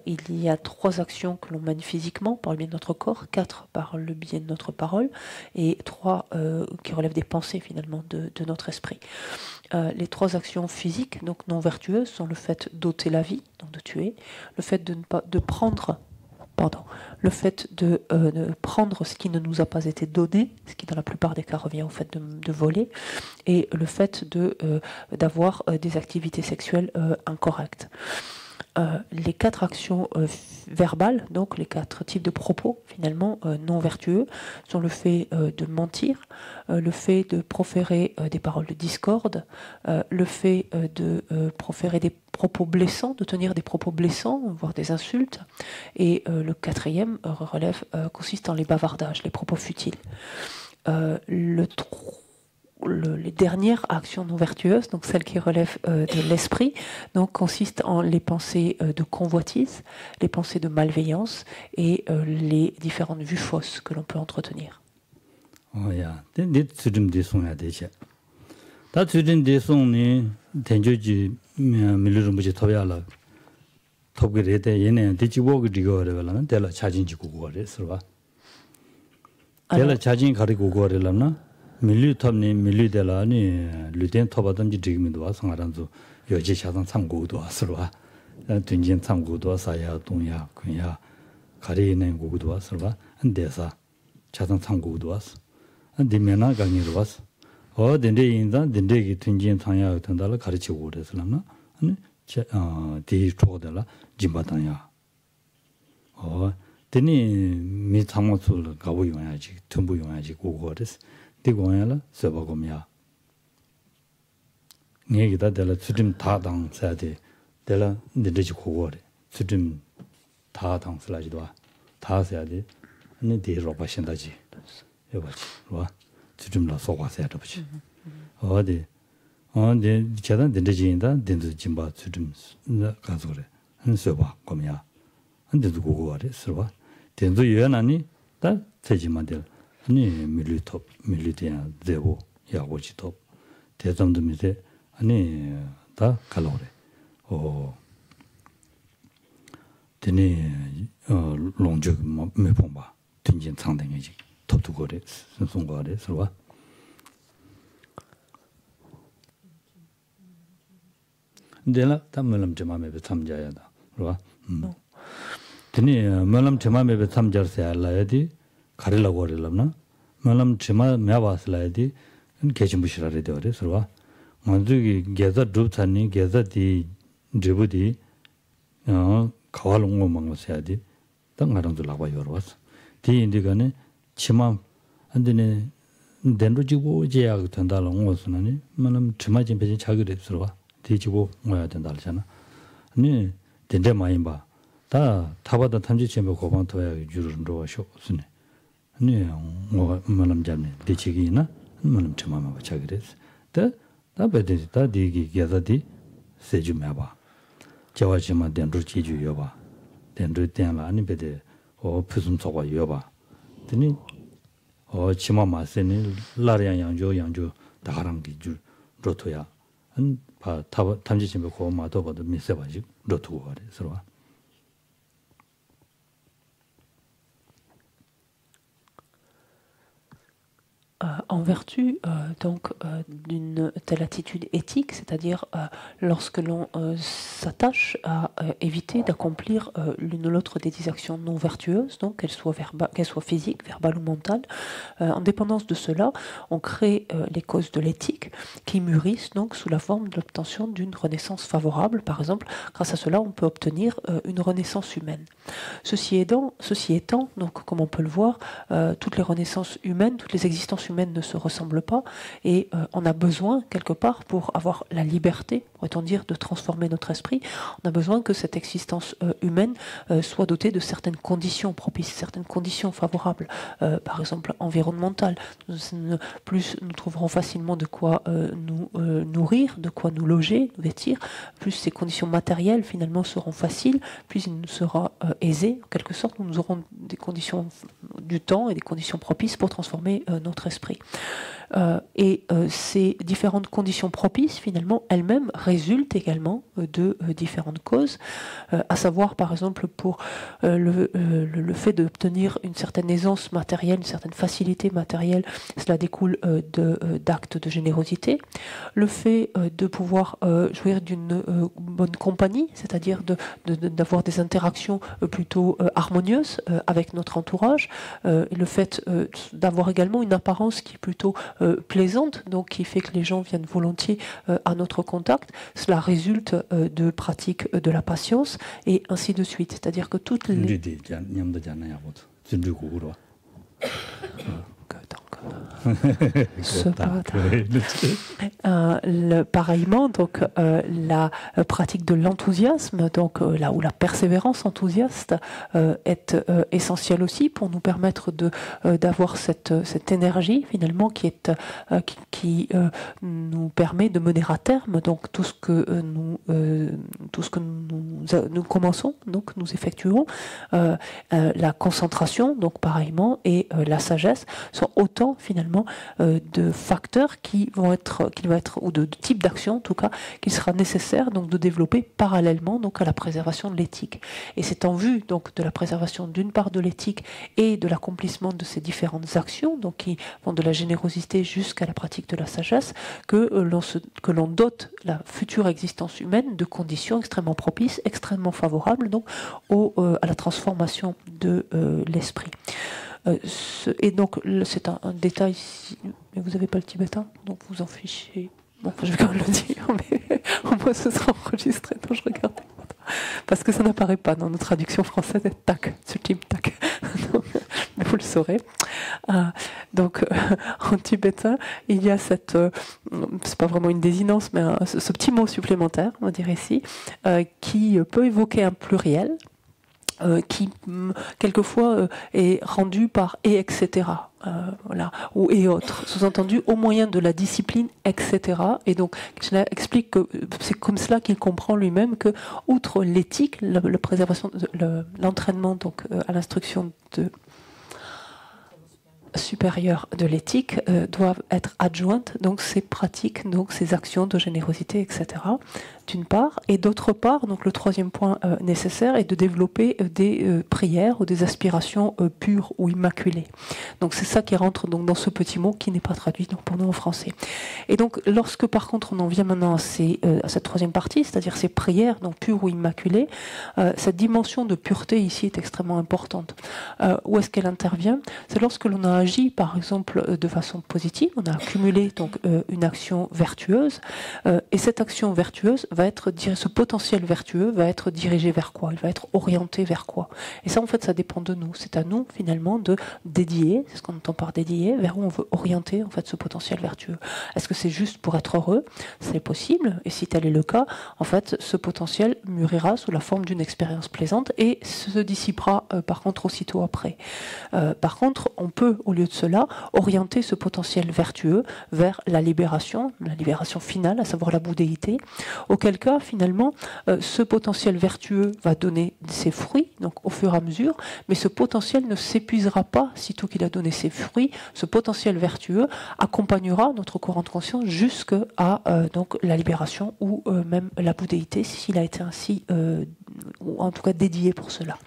Speaker 2: Il y a 3 actions que l'on mène physiquement par le biais de notre corps, 4 par le biais de notre parole et 3 qui relèvent des pensées finalement de notre esprit. Les 3 actions physiques donc non vertueuses sont le fait d'ôter la vie, donc de tuer, le fait de prendre ce qui ne nous a pas été donné, ce qui dans la plupart des cas revient au fait de voler, et le fait d'avoir des activités sexuelles incorrectes. Les 4 actions verbales, donc les 4 types de propos finalement non vertueux, sont le fait de mentir, le fait de proférer des paroles de discorde, le fait de proférer des propos blessants, de tenir des propos blessants, voire des insultes, et le 4e consiste en les bavardages, les propos futiles. Les dernières actions non vertueuses, donc celles qui relèvent de l'esprit, donc consistent en les pensées de convoitise, les pensées de malveillance et les différentes vues fausses que l'on peut entretenir.
Speaker 1: 밀리 톱니 밀리 될라니 류된 토바든지 지금도 와서 말한도 여지 차단 참고도 와서와 든진 참고도 와서야 동야 그야 가리는 고도 와서와 안데서 차단 참고도 왔어 안디면나 강의로 왔어 덴데 인자 덴데기 든진 상야 된다를 가르치고 그래서나 아니 디 초들라 짐바다야 데니 미 참고를 가고 용야지 tum부 용야지 고고레스 디고야라 서바고미야 얘기다 될 수dim 다당 사야돼 될 니르지 고고레 수dim 다당 슬라지도 다 사야돼 아니 디로바 신다지 여봐지 와 수dim라 소과사야 되지 어디 제단 덴데지인다 덴드 짐바 수dim 가서 그래 한 서바 고미야 한데도 고고레 서바 덴도 유연하니 다 되지만 될 아니 밀리톱 밀리디야 데고 야고지톱 대점도 밑에 아니 다 갈로래 되네 롱적 메봉바 든진 상당히지 톱도 거래 선송거래 서와 데라 담을람 제마메베 참자야다. 그러봐. 드니 말람 제마메베 참자르세 알라야디 가릴라고 하려나? 말람 제마 메바슬라야디 개심부시라래 되어래. 그러봐. 먼저기 게자 줍찬니 게자디 드부디 가왈롱고 망어서야디 땅가랑도 라바 열어왔어. 디 인디가네 치마 안되네 덴로지고 제약 된다는 것은 말람 치마진 배진 자기를 들어와. 뒤지고 뭐야 된다 하잖아. 아니 된대 많이 봐. 다 타바다 탐지 쳔고 고방토야 주르는 로셔. 쓰네. 아니 뭐 말람 잡네. 뒤치기나 말람 쳔마마 자기랬어. 다 배되지 다 디기 게다디 세주매 봐. 저와지만 된로 지주여 봐. 된로 된라 아니 배데 푸숨 속아 여 봐. 드니 치마 마세니 라리안 양조 다가랑 기줄 로토야. 한 탐지 쳔고 고마도 봐도 미세바지 로토고 그래. 서로.
Speaker 2: En vertu donc d'une telle attitude éthique, c'est-à-dire lorsque l'on s'attache à éviter d'accomplir l'une ou l'autre des 10 actions non vertueuses, donc qu'elles soient physiques, verbales ou mentales, en dépendance de cela, on crée les causes de l'éthique qui mûrissent donc sous la forme de l'obtention d'une renaissance favorable. Par exemple, grâce à cela, on peut obtenir une renaissance humaine. Ceci étant, donc comme on peut le voir, toutes les renaissances humaines, toutes les existences humaines ne se ressemblent pas et on a besoin quelque part pour avoir la liberté, pourrait-on dire, de transformer notre esprit, on a besoin que cette existence humaine soit dotée de certaines conditions propices, certaines conditions favorables, par exemple environnementales. Plus nous trouverons facilement de quoi nous nourrir, de quoi nous loger, nous vêtir, plus ces conditions matérielles finalement seront faciles, plus il nous sera aisé, en quelque sorte, nous aurons des conditions du temps et des conditions propices pour transformer notre esprit. Ces différentes conditions propices, finalement, elles-mêmes résultent également de différentes causes, à savoir, par exemple, pour le fait d'obtenir une certaine aisance matérielle, une certaine facilité matérielle, cela découle d'actes de générosité. Le fait de pouvoir jouir d'une bonne compagnie, c'est-à-dire d'avoir des interactions plutôt harmonieuses avec notre entourage, le fait d'avoir également une apparence qui est plutôt plaisante, donc qui fait que les gens viennent volontiers à notre contact. Cela résulte de pratiques de la patience et ainsi de suite. C'est-à-dire que toutes les... pareillement, donc la pratique de l'enthousiasme, donc là où la persévérance enthousiaste est essentielle aussi pour nous permettre d'avoir cette énergie finalement qui nous permet de mener à terme donc tout ce que nous commençons, donc nous effectuons. La concentration, donc pareillement, et la sagesse sont autant finalement de facteurs qui vont être ou de types d'actions en tout cas qu'il sera nécessaire donc de développer parallèlement donc à la préservation de l'éthique. Et c'est en vue donc de la préservation d'une part de l'éthique et de l'accomplissement de ces différentes actions donc qui vont de la générosité jusqu'à la pratique de la sagesse que l'on dote la future existence humaine de conditions extrêmement propices, extrêmement favorables donc à la transformation de l'esprit. Et donc, c'est un détail, mais vous n'avez pas le tibétain, donc vous en fichez. Bon, je vais quand même le dire, mais au moins ce sera enregistré, donc je regardais. Parce que ça n'apparaît pas dans nos traductions françaises, tac, ce type tac. Mais vous le saurez. Donc, en tibétain, il y a c'est pas vraiment une désinence, mais ce petit mot supplémentaire, on va dire ici, qui peut évoquer un pluriel, qui quelquefois est rendu par et etc. Voilà, ou et autres, sous-entendu au moyen de la discipline, etc. Et donc, cela explique que c'est comme cela qu'il comprend lui-même que, outre l'éthique, la préservation, l'entraînement donc à l'instruction de supérieure de l'éthique doivent être adjointes, donc ces pratiques, donc ces actions de générosité, etc. D'une part, et d'autre part, donc le troisième point nécessaire est de développer des prières ou des aspirations pures ou immaculées. Donc c'est ça qui rentre donc dans ce petit mot qui n'est pas traduit donc, pour nous en français. Et donc lorsque par contre on en vient maintenant à cette troisième partie, c'est-à-dire ces prières donc pures ou immaculées, cette dimension de pureté ici est extrêmement importante. Où est-ce qu'elle intervient? C'est lorsque l'on a agi par exemple de façon positive, on a accumulé donc une action vertueuse, et cette action vertueuse va être, ce potentiel vertueux va être dirigé vers quoi? Il va être orienté vers quoi? Et ça, en fait, ça dépend de nous. C'est à nous, finalement, de dédier, c'est ce qu'on entend par dédier, vers où on veut orienter, en fait, ce potentiel vertueux. Est-ce que c'est juste pour être heureux? C'est possible. Et si tel est le cas, en fait, ce potentiel mûrira sous la forme d'une expérience plaisante et se dissipera, par contre, aussitôt après. Par contre, on peut, au lieu de cela, orienter ce potentiel vertueux vers la libération finale, à savoir la bouddhéité, auquel cas, finalement, ce potentiel vertueux va donner ses fruits, donc au fur et à mesure, mais ce potentiel ne s'épuisera pas sitôt qu'il a donné ses fruits. Ce potentiel vertueux accompagnera notre courant de conscience jusqu'à donc la libération ou même la bouddhéité, s'il a été ainsi, ou en tout cas dédié pour cela.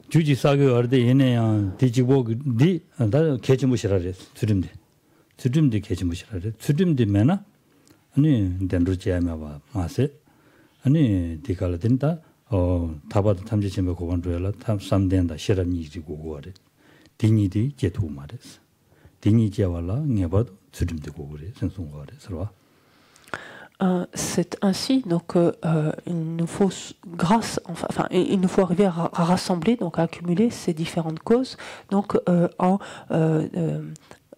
Speaker 1: 주지 사교 어디 얘네야 뒤지고 디 다 개지무시라래 수림데 개지무시라래 수림데 매나 아니 덴루지야마 봐 마세 아니 디칼 된다 다바도 탐지심에 고관 줘야라 탐 삼된다 시라미지고 고거래 디니디 제투 말했어 디니지야발라 네바도 수림데 고거래 선송거래 서로
Speaker 2: c'est ainsi donc il nous faut il nous faut arriver à rassembler donc à accumuler ces différentes causes donc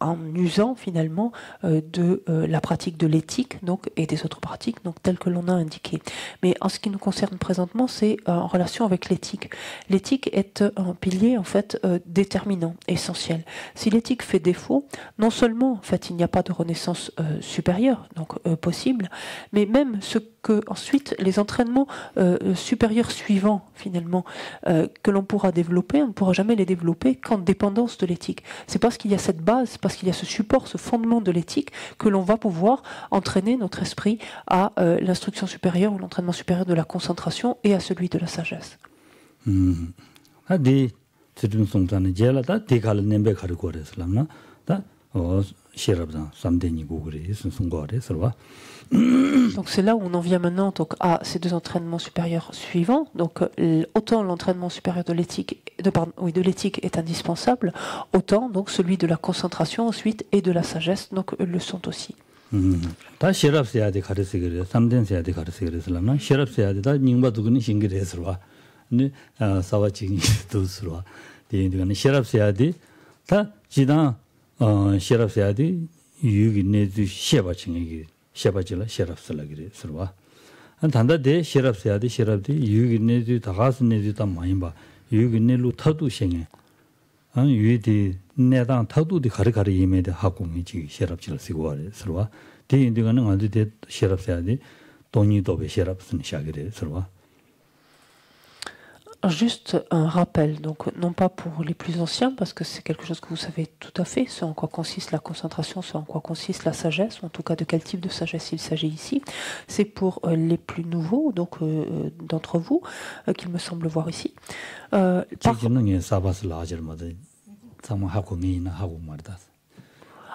Speaker 2: en usant finalement de la pratique de l'éthique donc et des autres pratiques donc telles que l'on a indiqué. Mais en ce qui nous concerne présentement, c'est en relation avec l'éthique. L'éthique est un pilier en fait déterminant, essentiel. Si l'éthique fait défaut, non seulement en fait il n'y a pas de renaissance supérieure donc possible, mais même ce que ensuite les entraînements supérieurs suivants finalement que l'on pourra développer, on ne pourra jamais les développer qu'en dépendance de l'éthique. C'est parce qu'il y a cette base, parce qu'il y a ce support, ce fondement de l'éthique que l'on va pouvoir entraîner notre esprit à l'instruction supérieure ou l'entraînement supérieur de la concentration et à celui de la sagesse. Donc c'est là où on en vient maintenant donc, à ces deux entraînements supérieurs suivants. Donc autant l'entraînement supérieur de l'éthique est indispensable, autant donc celui de la concentration ensuite et de la sagesse donc le sont aussi.
Speaker 1: 다 시랍세야데 가르치기를 삼den세야데 가르치기를라나 시랍세야데 다 닝바두그니 싱기레스와 네 사와칭이도 스와 데인드가는 시랍세야데 다 지다 시랍세야데 유기네도 시바칭이기 시바질라 시랍슬라기레 스와 단다데 시랍세야데 시랍데 유기네도 다가스네도 다 많이바 유기네로 타도 생에 유디 내당 타도디 가르가르 이메데 하공이 지 시랍질 쓰고 하래 서로와 대인들과는 아주 대 시랍세야데 돈이 도베 시랍스는 샤기레 서로와.
Speaker 2: Juste un rappel, donc non pas pour les plus anciens, parce que c'est quelque chose que vous savez tout à fait, ce en quoi consiste la concentration, ce en quoi consiste la sagesse, ou en tout cas de quel type de sagesse il s'agit ici. C'est pour les plus nouveaux, donc d'entre vous, qu'il me semble voir ici.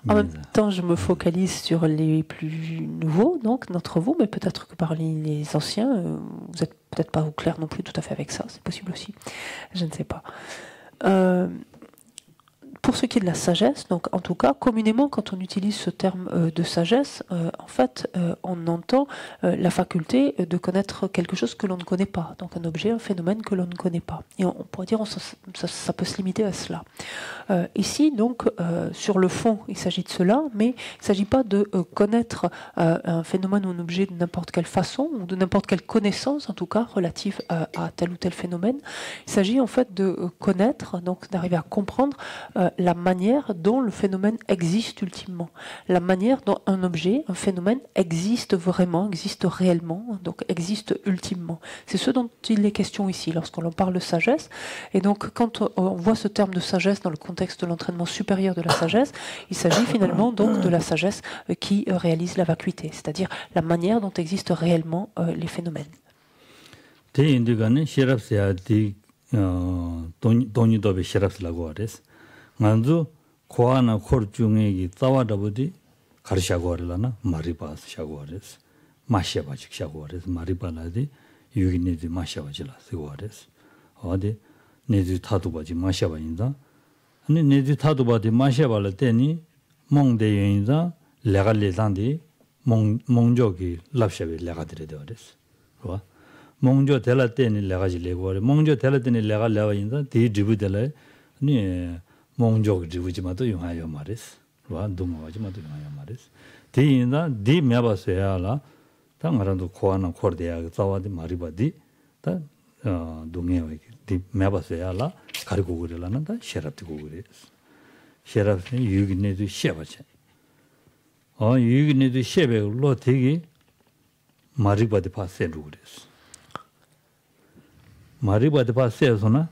Speaker 2: En même temps, je me focalise sur les plus nouveaux, donc d'entre vous, mais peut-être que parmi les anciens, vous n'êtes peut-être pas au clair non plus tout à fait avec ça, c'est possible aussi, je ne sais pas. Pour ce qui est de la sagesse, donc en tout cas, communément, quand on utilise ce terme de sagesse, en fait, on entend la faculté de connaître quelque chose que l'on ne connaît pas, donc un objet, un phénomène que l'on ne connaît pas. Et on pourrait dire ça peut se limiter à cela. Ici, donc, sur le fond, il s'agit de cela, mais il ne s'agit pas de connaître un phénomène ou un objet de n'importe quelle façon, ou de n'importe quelle connaissance, en tout cas, relative à tel ou tel phénomène. Il s'agit en fait de connaître, donc d'arriver à comprendre la manière dont le phénomène existe ultimement, la manière dont un objet, un phénomène existe vraiment, existe réellement, donc existe ultimement. C'est ce dont il est question ici lorsqu'on parle de sagesse. Et donc quand on voit ce terme de sagesse dans le contexte de l'entraînement supérieur de la sagesse, il s'agit finalement donc de la sagesse qui réalise la vacuité, c'est-à-dire la manière dont existent réellement les phénomènes.
Speaker 1: 돈이도베 시랍스라고 하레스. 만주 코아나 콜 중에 자와다보디 가르샤고 하려나 마리바스 샤고 하레스. 마샤바직 샤고 하레스. 마리바나디 유기네디 마샤바질라 쓰고 하레스. 어디 네디 타도바지 마샤바인다. 아니 네디 타도바디 마샤발라 때니 몽데인자 레갈레산디 몽족이 랍샤베 레가드레 되어레스. 와 몽조 델라테니 레가지 레고레 몽조 델라테니 레가 레와인다 디 디부델레 니 몽조 디부지마도 용하여 말레스 와 도모가지마도 용하여 말레스 디인다 디 메바세야라 당하란도 코아나 코르데야 자와디 마리바디 다 동해와 디 메바세야라 가리고 그래라는 다 셰랍티 고그레스 셰랍티 유기네도 셰바체 유기네도 셰베로 되게 마리바디 파세로 그랬어 마리바디 파세서나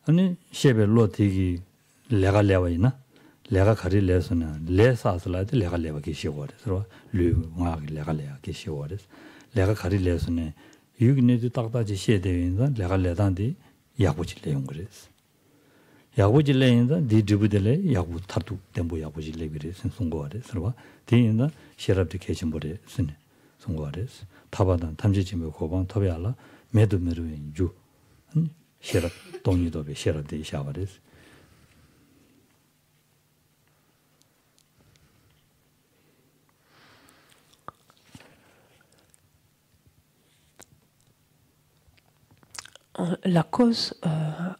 Speaker 1: 아니 셰베 로티기 레가 레와이나 레가 가리 레서나 레사슬라데 레가 레와 계시고레서 르와 레가 레와 계시고레서 레가 가리 레서네 유기네도 딱다지 셰데인자 레가 레단디 야고지 레용 그랬어 야고지 레인자 디드부델레 야고 타투 템보 야고지 레비레스 송고레서 디인자 셰랍디 계신보레 스네 송고레스 타바단 탐지지메 고방 토베알라 메도메르인 주 셰랍 돈이도베 셰랍데 샤바레스
Speaker 2: La cause,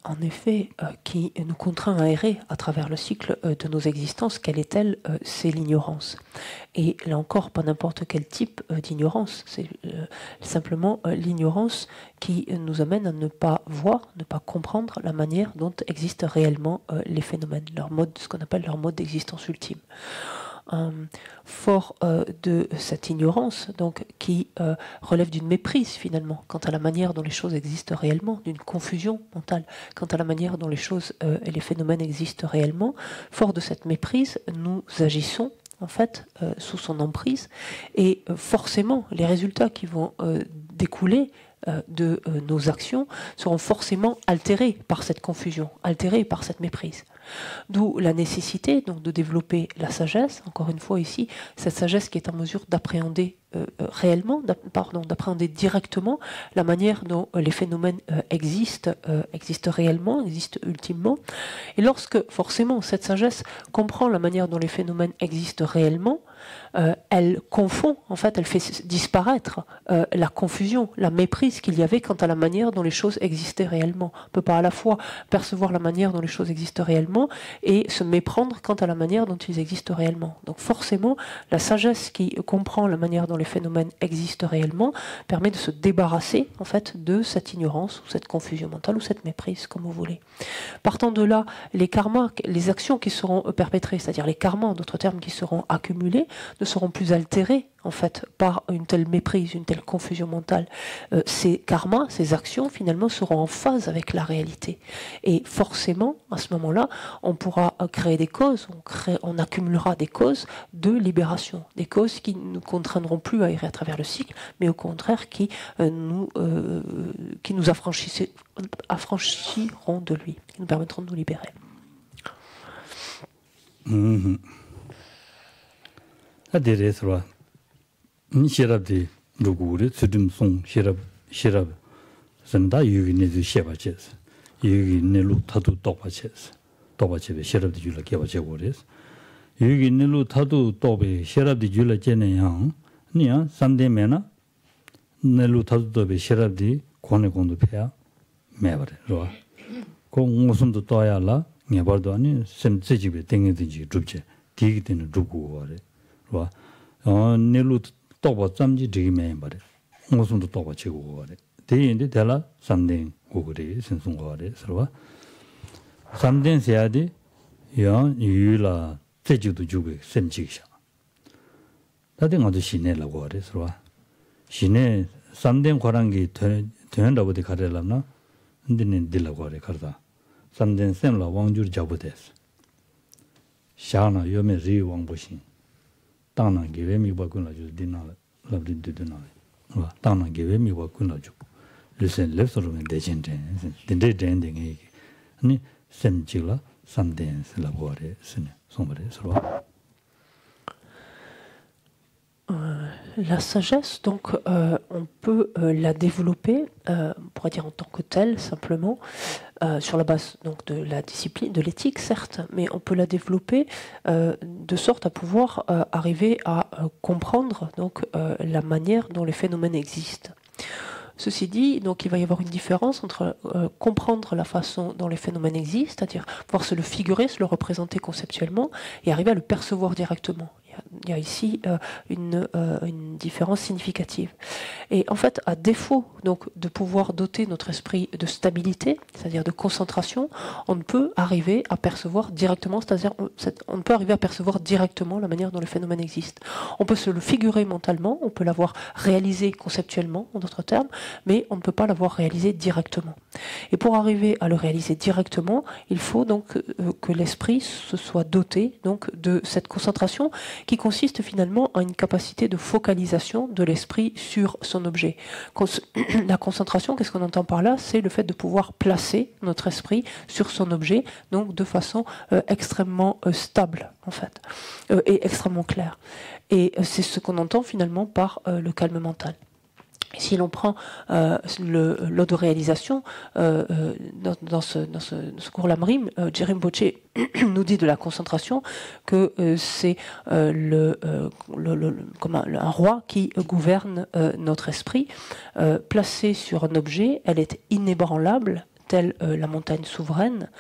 Speaker 2: en effet, qui nous contraint à errer à travers le cycle de nos existences, quelle est-elle? C'est l'ignorance. Et là encore, pas n'importe quel type d'ignorance. C'est simplement l'ignorance qui nous amène à ne pas voir, ne pas comprendre la manière dont existent réellement les phénomènes, leur mode, ce qu'on appelle leur mode d'existence ultime. Fort de cette ignorance, donc, qui relève d'une méprise finalement quant à la manière dont les choses existent réellement, d'une confusion mentale quant à la manière dont les choses et les phénomènes existent réellement. Fort de cette méprise, nous agissons en fait sous son emprise et forcément les résultats qui vont découler de nos actions seront forcément altérés par cette confusion, altérés par cette méprise. D'où la nécessité donc de développer la sagesse, encore une fois ici, cette sagesse qui est en mesure d'appréhender réellement, d'appréhender directement la manière dont les phénomènes existent réellement, existent ultimement. Et lorsque forcément cette sagesse comprend la manière dont les phénomènes existent réellement, elle confond, en fait, elle fait disparaître la confusion, la méprise qu'il y avait quant à la manière dont les choses existaient réellement. On ne peut pas à la fois percevoir la manière dont les choses existent réellement et se méprendre quant à la manière dont ils existent réellement. Donc forcément, la sagesse qui comprend la manière dont les phénomènes existent réellement permet de se débarrasser, en fait, de cette ignorance ou cette confusion mentale ou cette méprise, comme vous voulez. Partant de là, les karmas, les actions qui seront perpétrées, c'est-à-dire les karmas, en d'autres termes, qui seront accumulés, ne seront plus altérés en fait par une telle méprise, une telle confusion mentale. Ces karmas, ces actions finalement seront en phase avec la réalité. Et forcément, à ce moment-là, on pourra créer des causes, on accumulera des causes de libération, des causes qui ne nous contraindront plus à errer à travers le cycle, mais au contraire qui nous affranchiront de lui, qui nous permettront de nous libérer.
Speaker 1: 아데레스와 니시랍디 루구르 스듬송 시랍 선다 유기네즈 셰바체스 유기네루 타두 똑바체스 똑바체베 시랍디 줄라 개바체고레스 유기네루 타두 똑베 시랍디 줄라 제네양 니야 산데메나 네루 타두 똑베 시랍디 고네공도 페야 메바레 로아 공무슨도 떠야라 녀버도 아니 셈제집에 땡이든지 줍체 디기되는 루구와레 와 네루 또바 잠지 되게 말해 무슨도 또바 치고 그래 대인데 달라 삼된 고그래 신송거래 서로 삼된 세야디 양 유라 제주도 주고 셈직샤 다들 아주 시내라고 그래서 시내 3대 과랑기 되는다고 가려나 근데는 들라고 그래 가다 3대 셈라 왕주 잡으됐어 샤나 요메 리 왕보신 땅나 게외미 바꾼라 주 디나 랍디드나 땅나 게외미 바꾼라 주 listen left or in the gente the ending ni semjila something la gore sine sombre solo
Speaker 2: la sagesse, donc, on peut la développer, on pourrait dire en tant que telle, simplement, sur la base donc, de la discipline, de l'éthique, certes, mais on peut la développer de sorte à pouvoir arriver à comprendre donc, la manière dont les phénomènes existent. Ceci dit, donc, il va y avoir une différence entre comprendre la façon dont les phénomènes existent, c'est-à-dire pouvoir se le figurer, se le représenter conceptuellement, et arriver à le percevoir directement. Il y a ici une différence significative. Et en fait, à défaut donc, de pouvoir doter notre esprit de stabilité, c'est-à-dire de concentration, on ne peut arriver à percevoir directement, c'est-à-dire on ne peut arriver à percevoir directement la manière dont le phénomène existe. On peut se le figurer mentalement, on peut l'avoir réalisé conceptuellement, en d'autres termes, mais on ne peut pas l'avoir réalisé directement. Et pour arriver à le réaliser directement, il faut donc que l'esprit se soit doté donc, de cette concentration qui consiste finalement en une capacité de focalisation de l'esprit sur son objet. La concentration, qu'est-ce qu'on entend par là? C'est le fait de pouvoir placer notre esprit sur son objet, donc de façon extrêmement stable, en fait, et extrêmement claire. Et c'est ce qu'on entend finalement par le calme mental. Si l'on prend l'autoréalisation, dans ce cours Lamrim, Jerim Boche nous dit de la concentration que c'est un roi qui gouverne notre esprit. Placé sur un objet, elle est inébranlable, telle la montagne souveraine,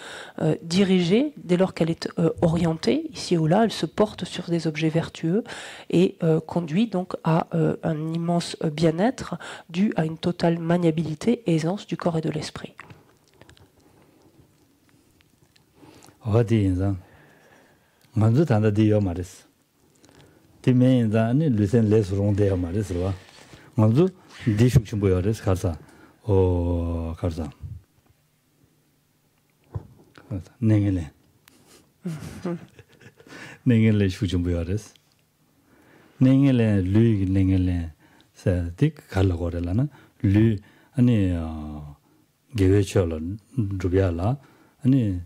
Speaker 2: dirigée, dès lors qu'elle est orientée, ici ou là, elle se porte sur des objets vertueux et conduit donc à un immense bien-être dû à une totale maniabilité et aisance du corps et de l'esprit.
Speaker 1: Nengele. Nengele shujumbuyares. Nengele lu nengele sa dik kalagorelana lu ani gewechola rubiala ani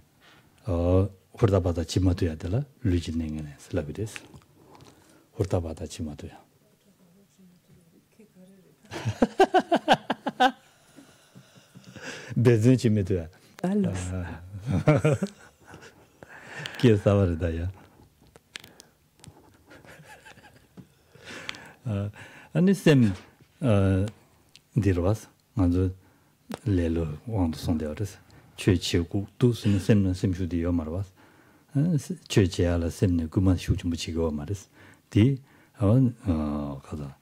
Speaker 1: hurtabada chimatuya dela luji nengele slabides. Hurtabada chimatuya. Bezin chimatuya.
Speaker 2: Alors.
Speaker 1: Qui est ça va d'ailleurs. Anisem diros, manzo lelo wang son deores. Checheku tous ne sem judio marwas. Chechela sem ne kuma shuchmuchigo maris. Di kaza.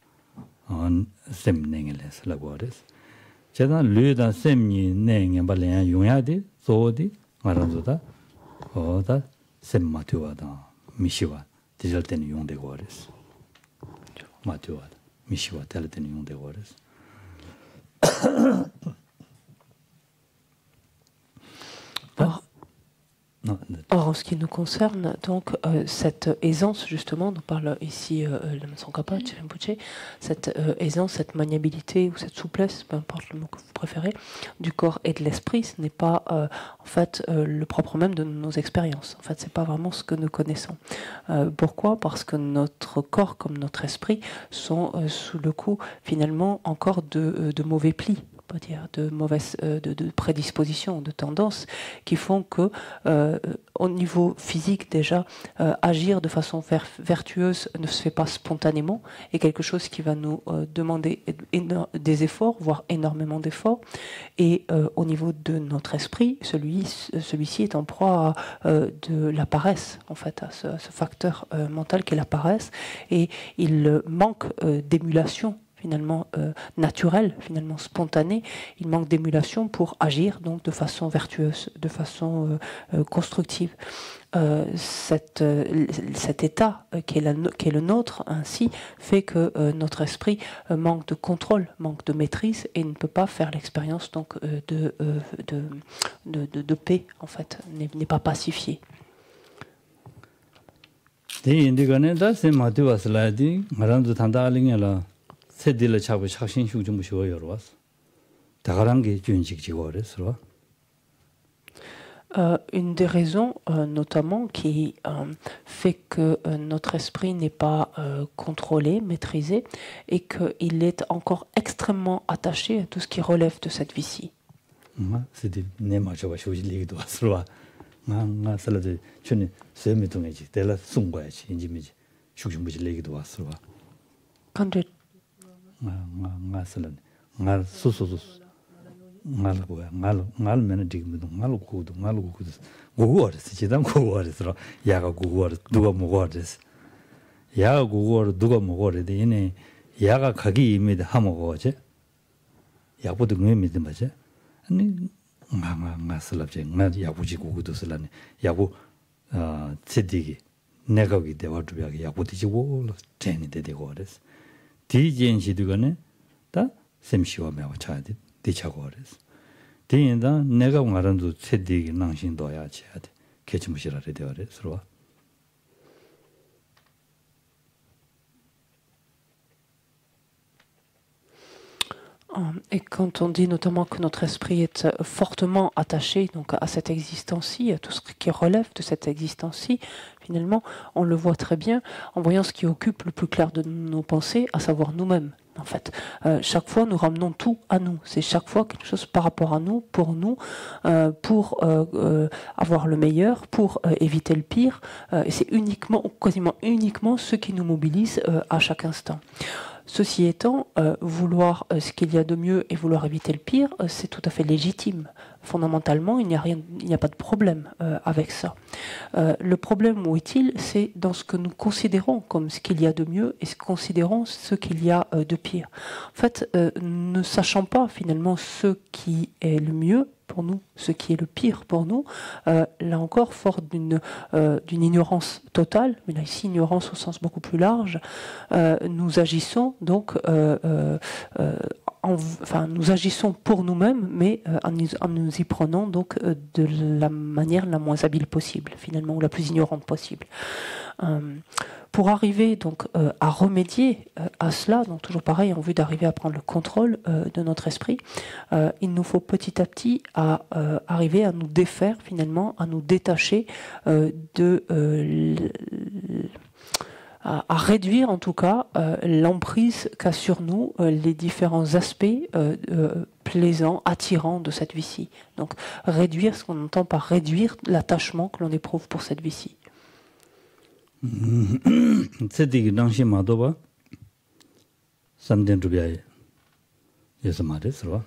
Speaker 1: Sem nengeles labores. 제가 류다 셈니 내게 발레야 용야디 소디 말한도다 어다 셈마티와다 미시와 디젤 때는 용되고 그랬어 마티와 미시와 될 때는 용되고 그랬어
Speaker 2: Or, en ce qui nous concerne, donc, cette aisance, justement, dont parle ici le Matsongkhapa, Chirimpoche, cette aisance, cette maniabilité ou cette souplesse, peu importe le mot que vous préférez, du corps et de l'esprit, ce n'est pas, en fait, le propre même de nos expériences. En fait, c'est pas vraiment ce que nous connaissons. Pourquoi? Parce que notre corps, comme notre esprit, sont sous le coup, finalement, encore de mauvais plis. Pas dire de mauvaises de prédispositions, de tendances qui font que au niveau physique déjà agir de façon vertueuse ne se fait pas spontanément et quelque chose qui va nous demander des efforts, voire énormément d'efforts, et au niveau de notre esprit, celui-ci est en proie à de la paresse, en fait, à ce facteur mental qu'est la paresse, et il manque d'émulation finalement naturelle, finalement spontanée. Il manque d'émulation pour agir donc de façon vertueuse, de façon constructive. Cet état qui est le nôtre ainsi fait que notre esprit manque de contrôle, manque de maîtrise et ne peut pas faire l'expérience donc de paix en fait, n'est pas pacifié. Une des raisons notamment qui fait que notre esprit n'est pas contrôlé, maîtrisé, et qu'il est encore extrêmement attaché à tout ce qui relève de cette vie-ci. Quand
Speaker 1: ngal mena digmido ngal kudu gogores chidam gogores ro yaga gogores duga mogores yaga gogor duga mogore de ine yaga 가기 임에다 하모고제 야보도 의미도 맞아 아니 nga 슬랍제 nga 야부지 고고도 슬라네 야부 tsiddigi 내가기 대화주비하게 야보디지고 제니 되고res 디젠시드가네 다 셈시와 매와 차디 디차고res 디인다 내가 말한도 tsiddigi 낭신도야 쳐야돼 개침무시라래 되어래 서로
Speaker 2: Et quand on dit notamment que notre esprit est fortement attaché donc à cette existence-ci, à tout ce qui relève de cette existence-ci, finalement, on le voit très bien en voyant ce qui occupe le plus clair de nos pensées, à savoir nous-mêmes. En fait, chaque fois, nous ramenons tout à nous. C'est chaque fois quelque chose par rapport à nous, pour avoir le meilleur, pour éviter le pire. Et c'est quasiment uniquement ce qui nous mobilise à chaque instant. Ceci étant, vouloir ce qu'il y a de mieux et vouloir éviter le pire, c'est tout à fait légitime. Fondamentalement, il n'y a pas de problème avec ça. Le problème, où est-il? C'est dans ce que nous considérons comme ce qu'il y a de mieux et ce que considérons ce qu'il y a de pire. En fait, ne sachant pas finalement ce qui est le mieux pour nous, ce qui est le pire pour nous, là encore, fort d'une ignorance totale, mais là ici ignorance au sens beaucoup plus large, nous agissons donc, nous agissons pour nous-mêmes, mais en nous y prenant donc de la manière la moins habile possible, finalement, ou la plus ignorante possible. Pour arriver donc à remédier à cela, donc toujours pareil, en vue d'arriver à prendre le contrôle de notre esprit, il nous faut petit à petit arriver à nous défaire finalement, à nous détacher à réduire en tout cas l'emprise qu'a sur nous les différents aspects plaisants, attirants de cette vie-ci. Donc réduire ce qu'on entend par réduire l'attachement que l'on éprouve pour cette vie-ci.
Speaker 1: tsiddigi nangshi madoba samden rubiaye yesamare sro.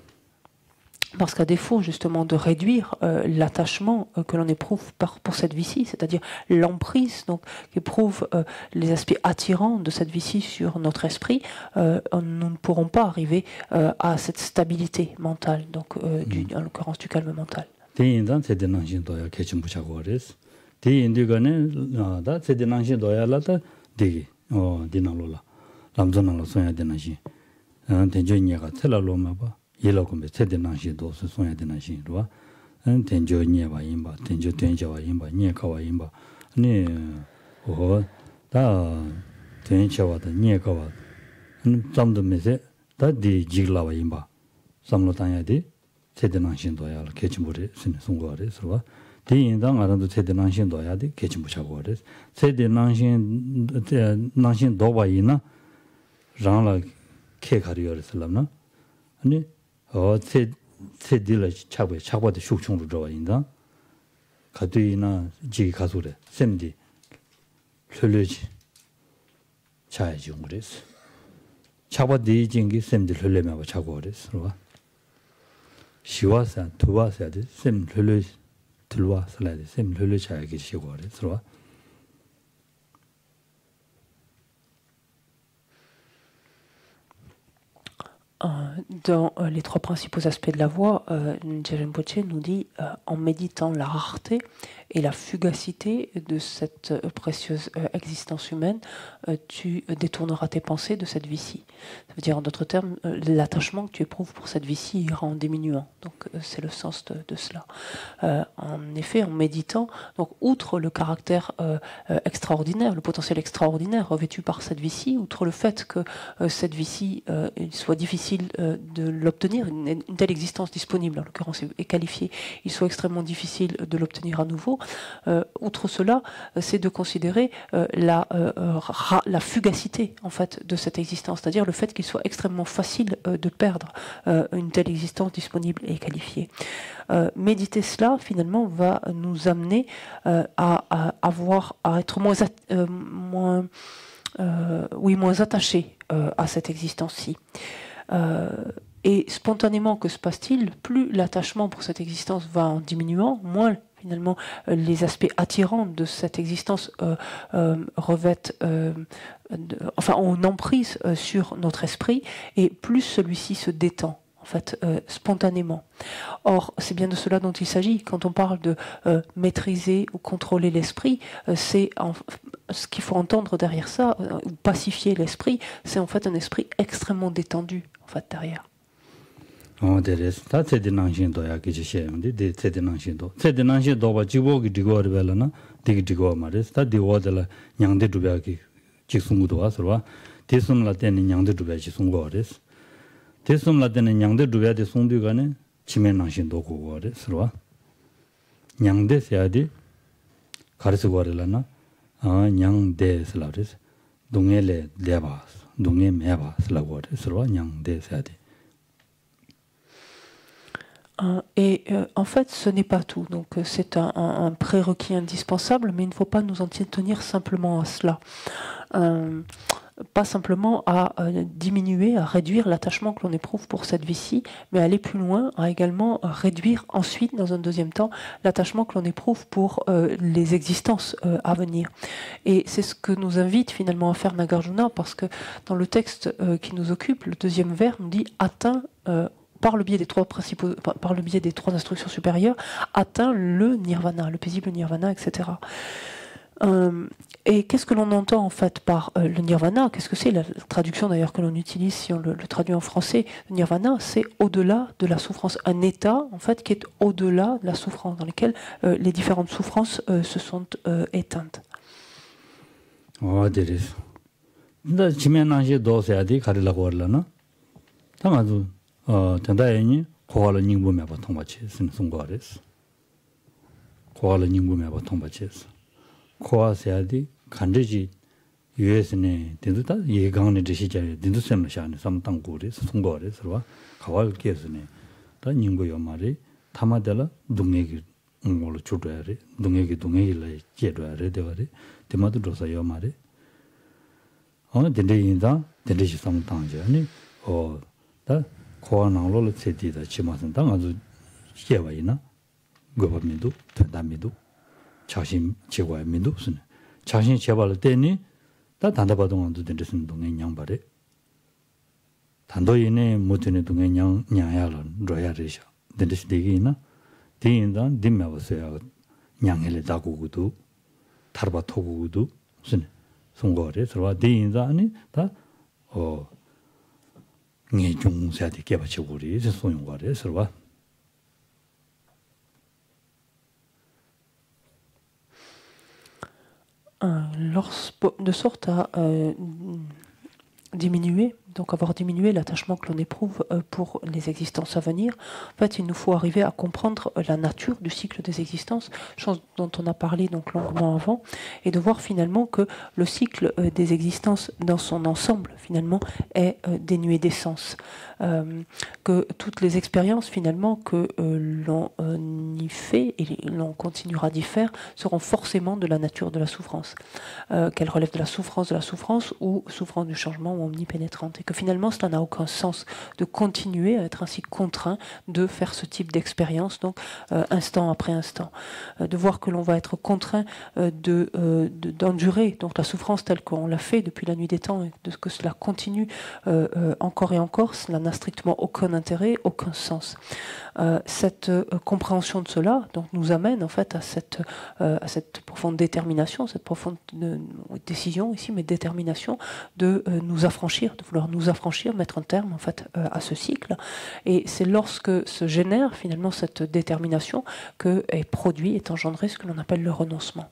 Speaker 2: Parce qu'à défaut justement de réduire l'attachement que l'on éprouve pour cette vie-ci, c'est-à-dire l'emprise donc qu'éprouve les aspects attirants de cette vie-ci sur notre esprit, nous ne pourrons pas arriver à cette stabilité mentale, donc en l'occurrence du calme mental.
Speaker 1: Di indigane da tsedi nangshin doya la da digi dinalo la lamzona la sonya dinashin tenjo nyega tsela lo ma ba yela kumbe tsedi nangshin do so sonya dinashin ro tenjo nyeba yimba tenjo tenja wa yimba nyeka wa yimba ni da tenja wa da nyeka wa samdo mese da di jigla wa yimba samlo tanya di tsedi nangshin doya la kechimure sine sungwa re so 디인당 알아도 세대 낭신 도야 돼 개침 붙여고 그래 세대 낭신 도바이나 장라 케 가리어스람나 아니 세딜을 차고도 숙충으로 들어와인다 가두이나 지 가소래 샘디 흘려지 차야지 그랬어 차바디 진기 샘디 흘려면 차고 그랬어 시와사 두와사 샘 흘려지 들와 슬라이드 샘 흘려져야 계시고 그래서
Speaker 2: Dans les trois principaux aspects de la voie, Nje Rinpoche nous dit, en méditant la rareté et la fugacité de cette précieuse existence humaine, tu détourneras tes pensées de cette vie-ci. Ça veut dire, en d'autres termes, l'attachement que tu éprouves pour cette vie-ci ira en diminuant. Donc, c'est le sens de cela. En effet, en méditant, donc, outre le caractère extraordinaire, le potentiel extraordinaire revêtu par cette vie-ci, outre le fait que cette vie-ci il soit difficile de l'obtenir, une telle existence disponible, en l'occurrence, est qualifiée, il soit extrêmement difficile de l'obtenir à nouveau. Outre cela, c'est de considérer la fugacité en fait de cette existence, c'est-à-dire le fait qu'il soit extrêmement facile de perdre une telle existence disponible et qualifiée. Méditer cela, finalement, va nous amener à être moins attachés à cette existence-ci. Et spontanément, que se passe-t-il? Plus l'attachement pour cette existence va en diminuant, moins finalement les aspects attirants de cette existence revêtent, ont emprise sur notre esprit, et plus celui-ci se détend. En fait, spontanément. Or, c'est bien de cela dont il s'agit. Quand on parle de maîtriser ou contrôler l'esprit, c'est ce qu'il faut entendre derrière ça, ou pacifier l'esprit, c'est en fait un esprit extrêmement détendu, en fait, derrière.
Speaker 1: 대숨라데는 양대 두야데 송두가네 치면낭신도 고거래 서로 양대 세야디 가르스 거래라나 양대 슬라레스 동에레 레바 동에 메바 슬라고래 서로 양대 세야디.
Speaker 2: Et en fait, ce n'est pas tout. Donc, c'est un prérequis indispensable, mais il ne faut pas nous en tenir simplement à cela. Pas simplement à diminuer, à réduire l'attachement que l'on éprouve pour cette vie-ci, mais aller plus loin, à également réduire ensuite, dans un deuxième temps, l'attachement que l'on éprouve pour les existences à venir. Et c'est ce que nous invite finalement à faire Nagarjuna, parce que dans le texte qui nous occupe, le deuxième vers nous dit « atteint par le biais des trois instructions supérieures, atteint le nirvana, le paisible nirvana, etc. » Et qu'est-ce que l'on entend en fait par le nirvana? Qu'est-ce que c'est? La traduction d'ailleurs que l'on utilise, si on le traduit en français, le nirvana, c'est au-delà de la souffrance, un état en fait qui est au-delà de la souffrance, dans lequel les différentes souffrances se sont éteintes.
Speaker 1: 코아세아디 간제지 유에스네 된두다 예강네 지시자에 된두셈샤네 삼땅고리 송거레서와 가왈께스네 다 닝고요 말이 타마델라 동네기 응올로 주도야리 동네기를 제도야리 되거리 데마도 로사요 말이 된데인다 된데시 삼땅자니 다 코아나로를 세디다 치마선당 아주 시에와이나 고법미도 된다미도 자신 제거의 민도스네. 자신 제발을 때니 다 단다바동안도 된다는 동의 양발에 단도인의 모든의 동의 양야야를 로야르샤 된다시 되기나 대인단 dimme버서야 양헬에 다고고도 타르바 토고고도 무슨 송거래 들어와 대인단이 다 녜종사디 개바치고리 소용거래 들어와
Speaker 2: de sorte à diminuer, donc avoir diminué l'attachement que l'on éprouve pour les existences à venir. En fait, il nous faut arriver à comprendre la nature du cycle des existences, chose dont on a parlé donc longuement avant, et de voir finalement que le cycle des existences dans son ensemble, finalement, est dénué d'essence. Que toutes les expériences, finalement, que l'on y fait et l'on continuera d'y faire, seront forcément de la nature de la souffrance. Qu'elles relèvent de la souffrance ou souffrance du changement ou omnipénétrante, et que finalement cela n'a aucun sens de continuer à être ainsi contraint de faire ce type d'expérience, donc instant après instant, de voir que l'on va être contraint d'endurer donc la souffrance telle qu'on l'a fait depuis la nuit des temps, et de que cela continue encore et encore, cela n'a strictement aucun intérêt, aucun sens. Cette compréhension de cela donc, nous amène en fait à cette profonde détermination, cette profonde décision ici, mais détermination de nous affranchir, de vouloir nous affranchir, mettre un terme en fait à ce cycle. Et c'est lorsque se génère finalement cette détermination que est produit, est engendré ce que l'on appelle le renoncement.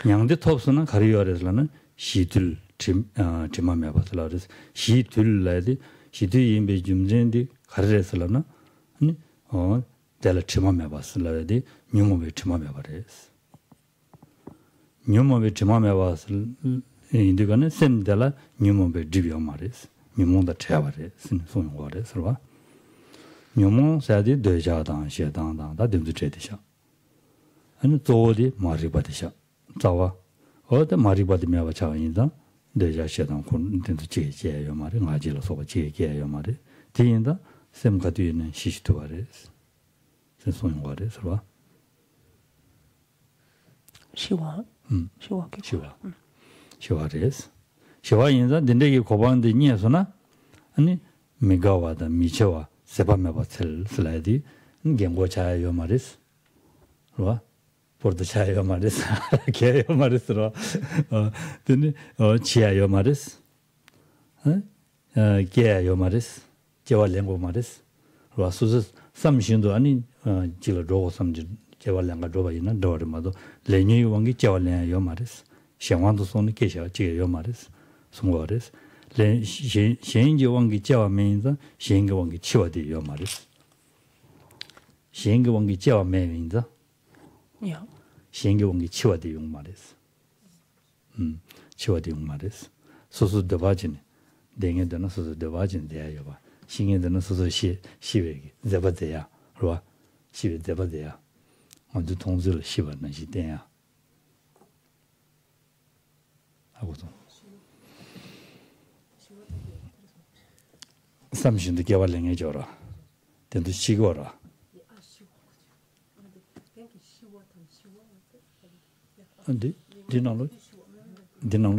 Speaker 1: 양대 톱스는 가리어래서는 시들 지마매 봤을라서 시들라디 시들 임베 좀젠디 가르래서는 될 지마매 봤을라디 뉴모베 지마매 봐레스 뉴모베 지마매 봤을 인디가는 셈달라 뉴모베 디비오 마레스 뉴모다 채와레스 소용와레스 봐 뉴모 사디 되자당 시당당 다 됨도 제디샤 아니 또디 마리바디샤 자와 어디 마리바디미아가 자인다 내자 시당 콘텐츠 제제요 말이 가지로 소가 제제요 말이 뒤인다 셈가 뒤에는 시시도와레스 선송와레스 봐
Speaker 2: 시와
Speaker 1: 시와레스 시와인자 딘데기 고반데 니에서나 아니 메가와다 미쳐와 세바메바텔 슬라이디 겐고차요 말이스 봐 por chayo mares que yo mares ro tiene chiayo mares que yo mares 제와 lengo mares ro susu samshin도 아니 지로 로고 삼지 제와 len가 로바 있는 도르마도 레뉴 왕기 제와 len요 mares 샹완도 손이 계셔 제요 mares 송거레스 레 신인지 왕기 제와 메인자 신인기 왕기 치와디요 mares 신인기 왕기 제와 메인자
Speaker 2: 야.
Speaker 1: 신경이 치와대 용 말했어. 치와대 용 말했어. 소소 대바진. 댕에는 소소 대바진 돼야 봐. 신경에는 소소 시외기. 대바대야. 그러봐. 시외 대바대야. 아주 통지를 시원한 시대야. 하고서. 삼신도 개발랭해 줘라. 된도 시거라. 근데 디나로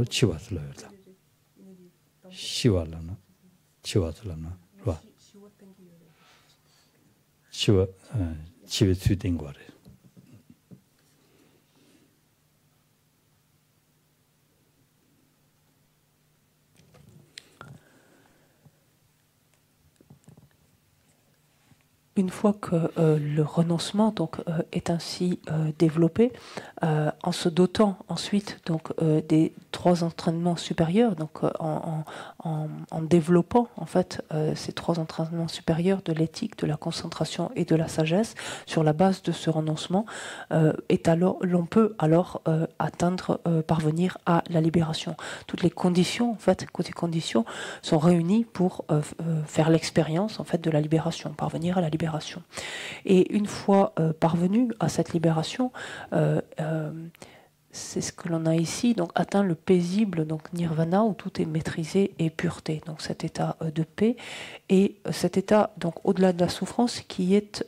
Speaker 1: 치와슬라요. 시와라나 치와슬라나 봐. 치와 치외 수된 거래.
Speaker 2: Une fois que le renoncement donc, est ainsi développé, en se dotant ensuite donc, des 3 entraînements supérieurs, donc en développant en fait ces 3 entraînements supérieurs de l'éthique, de la concentration et de la sagesse, sur la base de ce renoncement, l'on peut alors atteindre, parvenir à la libération. Toutes les conditions, en fait, côté conditions, sont réunies pour faire l'expérience en fait de la libération, parvenir à la libération. Et une fois parvenu à cette libération, c'est ce que l'on a ici, donc atteint le paisible donc nirvana où tout est maîtrisé et pureté. Donc cet état de paix et cet état donc au-delà de la souffrance qui est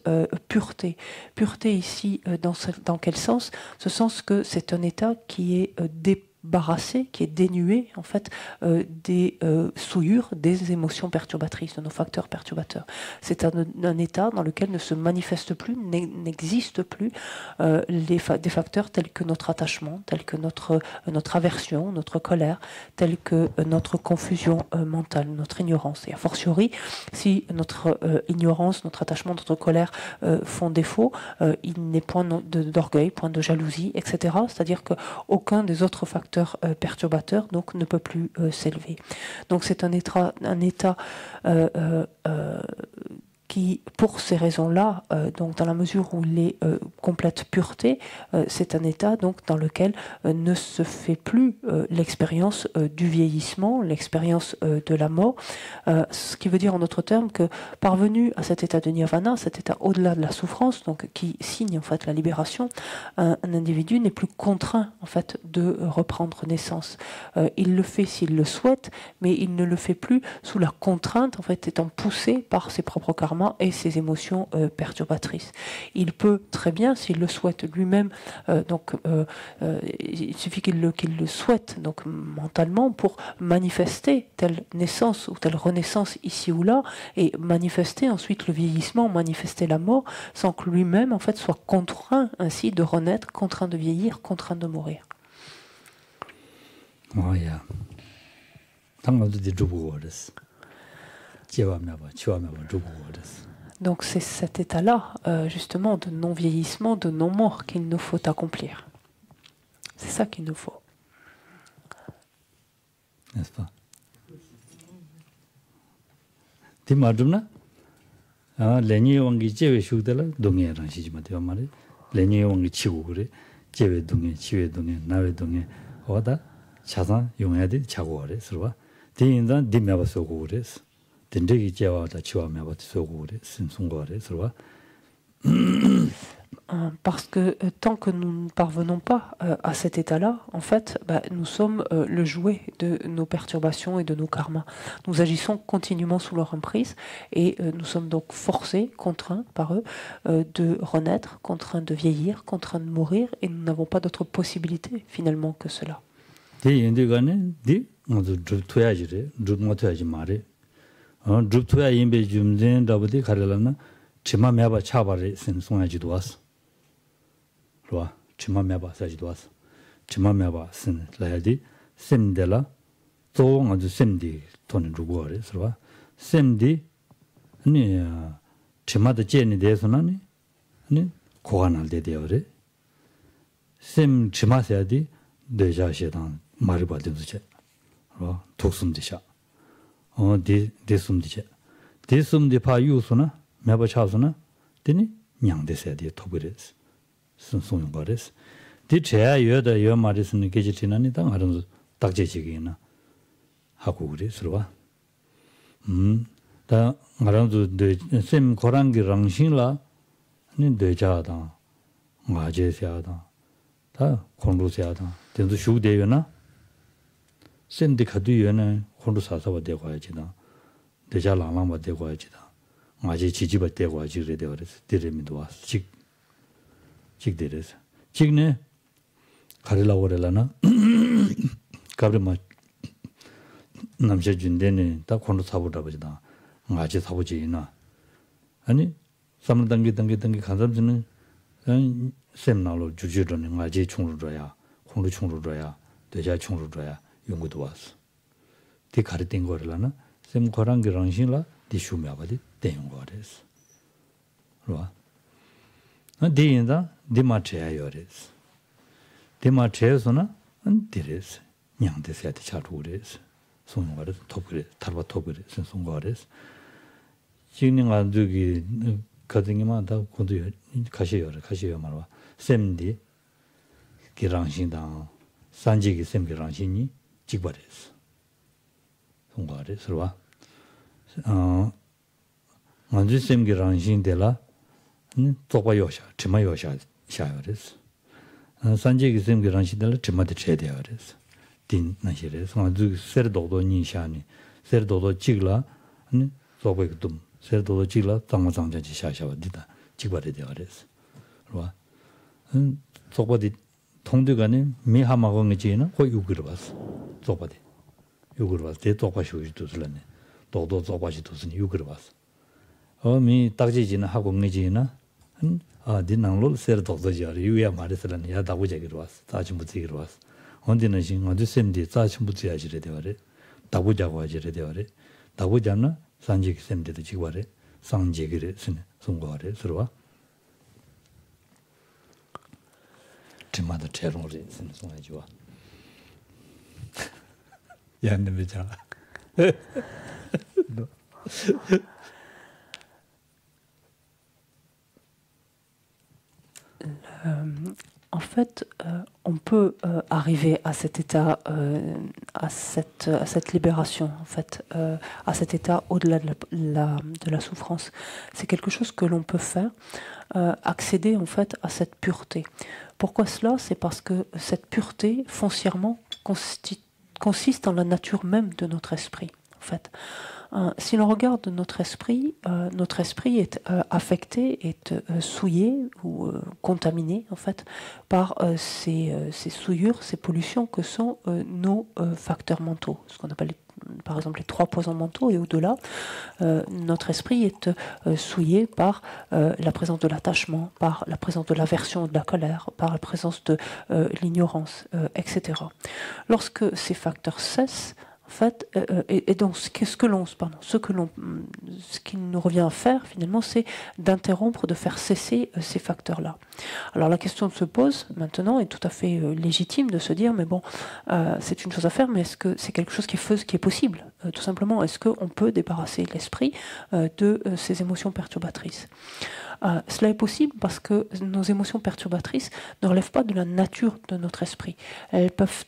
Speaker 2: pureté. Pureté ici dans quel sens? Ce sens que c'est un état qui est débarrassé, qui est dénué en fait des souillures, des émotions perturbatrices, de nos facteurs perturbateurs. C'est un état dans lequel ne se manifeste plus, n'existe plus des facteurs tels que notre attachement, tels que notre aversion, notre colère, tels que notre confusion mentale, notre ignorance. Et a fortiori, si notre ignorance, notre attachement, notre colère font défaut, il n'est point d'orgueil, point de jalousie, etc. C'est-à-dire qu'aucun des autres facteurs perturbateur donc ne peut plus s'élever. Donc c'est un état qui, pour ces raisons-là, donc dans la mesure où il est complète pureté, c'est un état donc dans lequel ne se fait plus l'expérience du vieillissement, l'expérience de la mort, ce qui veut dire en d'autres termes que parvenu à cet état de nirvana, cet état au-delà de la souffrance, donc qui signe en fait la libération, un individu n'est plus contraint en fait de reprendre naissance. Il le fait s'il le souhaite, mais il ne le fait plus sous la contrainte, en fait, étant poussé par ses propres karmas et ses émotions perturbatrices. Il peut très bien, s'il le souhaite lui-même, il suffit qu'il le souhaite, donc mentalement, pour manifester telle naissance ou telle renaissance ici ou là, et manifester ensuite le vieillissement, manifester la mort, sans que lui-même, en fait, soit contraint ainsi de renaître, contraint de vieillir, contraint de mourir.
Speaker 1: Oh, yeah.
Speaker 2: Donc c'est cet état-là, justement, de non-vieillissement, de non-mort qu'il nous faut accomplir. C'est ça qu'il nous faut.
Speaker 1: N'est-ce pas? Tu m'as dit, l'année où on est chez là, donc il y a un changement de marée. L'année où on est chez vous, chez vous donc, nawe donc, voilà, chasan,用下的差过的是吧？第一张地面不收过的是，真正的接话在去外面不收过的，是送过的是吧？
Speaker 2: Parce que tant que nous ne parvenons pas à cet état-là, en fait, nous sommes le jouet de nos perturbations et de nos karmas. Nous agissons continuellement sous leur emprise et nous sommes donc forcés, contraints par eux, de renaître, contraints de vieillir, contraints de mourir, et nous n'avons pas d'autre possibilité finalement que cela.
Speaker 1: chima meba chabare sin songa jiduas ro chima meba sa jiduas chima meba sin laidi semdela zo nga ju semdi ton rugo re so semdi ni chima de jeni de so na ni koganal de de re sem chima seadi de ja shedan mari ba de che ro toksum de sha de sum de che de sum de pa yu so na 매바 차서나 되니 냥데세디 토브레스 순송용 거레스 디 제야 여다 여 말이스는 게지티나니 당 하는 딱제지기나 하고 그래 서로와 다 말한도 셈 고랑기 랑신라 니 되자다 마제세야다 다 콘루세야다 된도 슈대요나 셈디 카두여나 콘루사사와 되고 해야지다 되자 랑랑바 되고 해야지다 아직 지지바 때고 아직래 되어서 데레미도 와. 직데레서. 직네 가르라고 그래라나. 가브르마 남자 준데네 다 콘도 사보다 보지다. 아직 사보지나. 아니 삼 단계 간섭지는 셈나로 주주로는 아직 총루로야. 콘도 총루로야. 되자 총루로야. 연구도 왔어. 디 가르된 거라나. 셈 거랑 그랑신라 디슈미아바디 대용거레스. 로아. 디인다 디마체야요레스. 디마체에서나 안디레스. 냥데세야티 차루레스. 송거레스 토브레 타바 토브레 송거레스. 지금 안두기 가등이만 다 고도 가시요 말와. 셈디 기랑신당 산지기 셈 기랑신이 직바레스. 송거레스 로아. 먼저 셈기 랑신데라 또바 요샤 치마 요샤 샤요레스 산제기 셈기 랑신데라 치마데 체데요레스 딘 나시레스 먼저 세르도도 니샤니 세르도도 찍라 또바이도 세르도도 찍라 장마장자지 샤샤와디다 찍바레 되어레스 로와 또바디 통두간에 미하마고게지나 거 유그르 봤어 또바디 유그르 봤어 대 또바쇼지도 슬라네 도도 쪼바지 도스니 유그르 봤어. 미 딱지지나 하고 응지나 디낭로 세르 도도지야 유야 말했으라니 야 다부제기로 왔어. 다침부지기로 왔어. 언디는 신 어디 셈디 다침부지야지래 되어래. 다부자고 하지래 되어래. 다부자나 산지기 셈디도 지고래. 상지기를 쓰네. 송고래 들어와. 지마다 제롱을 쓰는 송아지 와. 야는베자.
Speaker 2: fait, on peut arriver à cet état, à cette libération, en fait, à cet état au-delà de la souffrance. C'est quelque chose que l'on peut faire, accéder en fait à cette pureté. Pourquoi cela? C'est parce que cette pureté, foncièrement, consiste en la nature même de notre esprit, en fait. Si l'on regarde notre esprit est affecté, est souillé ou contaminé en fait par ces souillures, ces pollutions que sont nos facteurs mentaux, ce qu'on appelle par exemple les 3 poisons mentaux et au-delà. Notre esprit est souillé par la présence de l'attachement, par la présence de l'aversion, de la colère, par la présence de l'ignorance, etc. Lorsque ces facteurs cessent, en fait, et donc ce qu'il nous revient à faire finalement, c'est d'interrompre, de faire cesser ces facteurs-là. Alors la question se pose maintenant, est tout à fait légitime de se dire, mais bon, c'est une chose à faire, mais est-ce que c'est quelque chose qui est possible? Tout simplement, est-ce qu'on peut débarrasser l'esprit de ces émotions perturbatrices? Cela est possible parce que nos émotions perturbatrices ne relèvent pas de la nature de notre esprit. Elles peuvent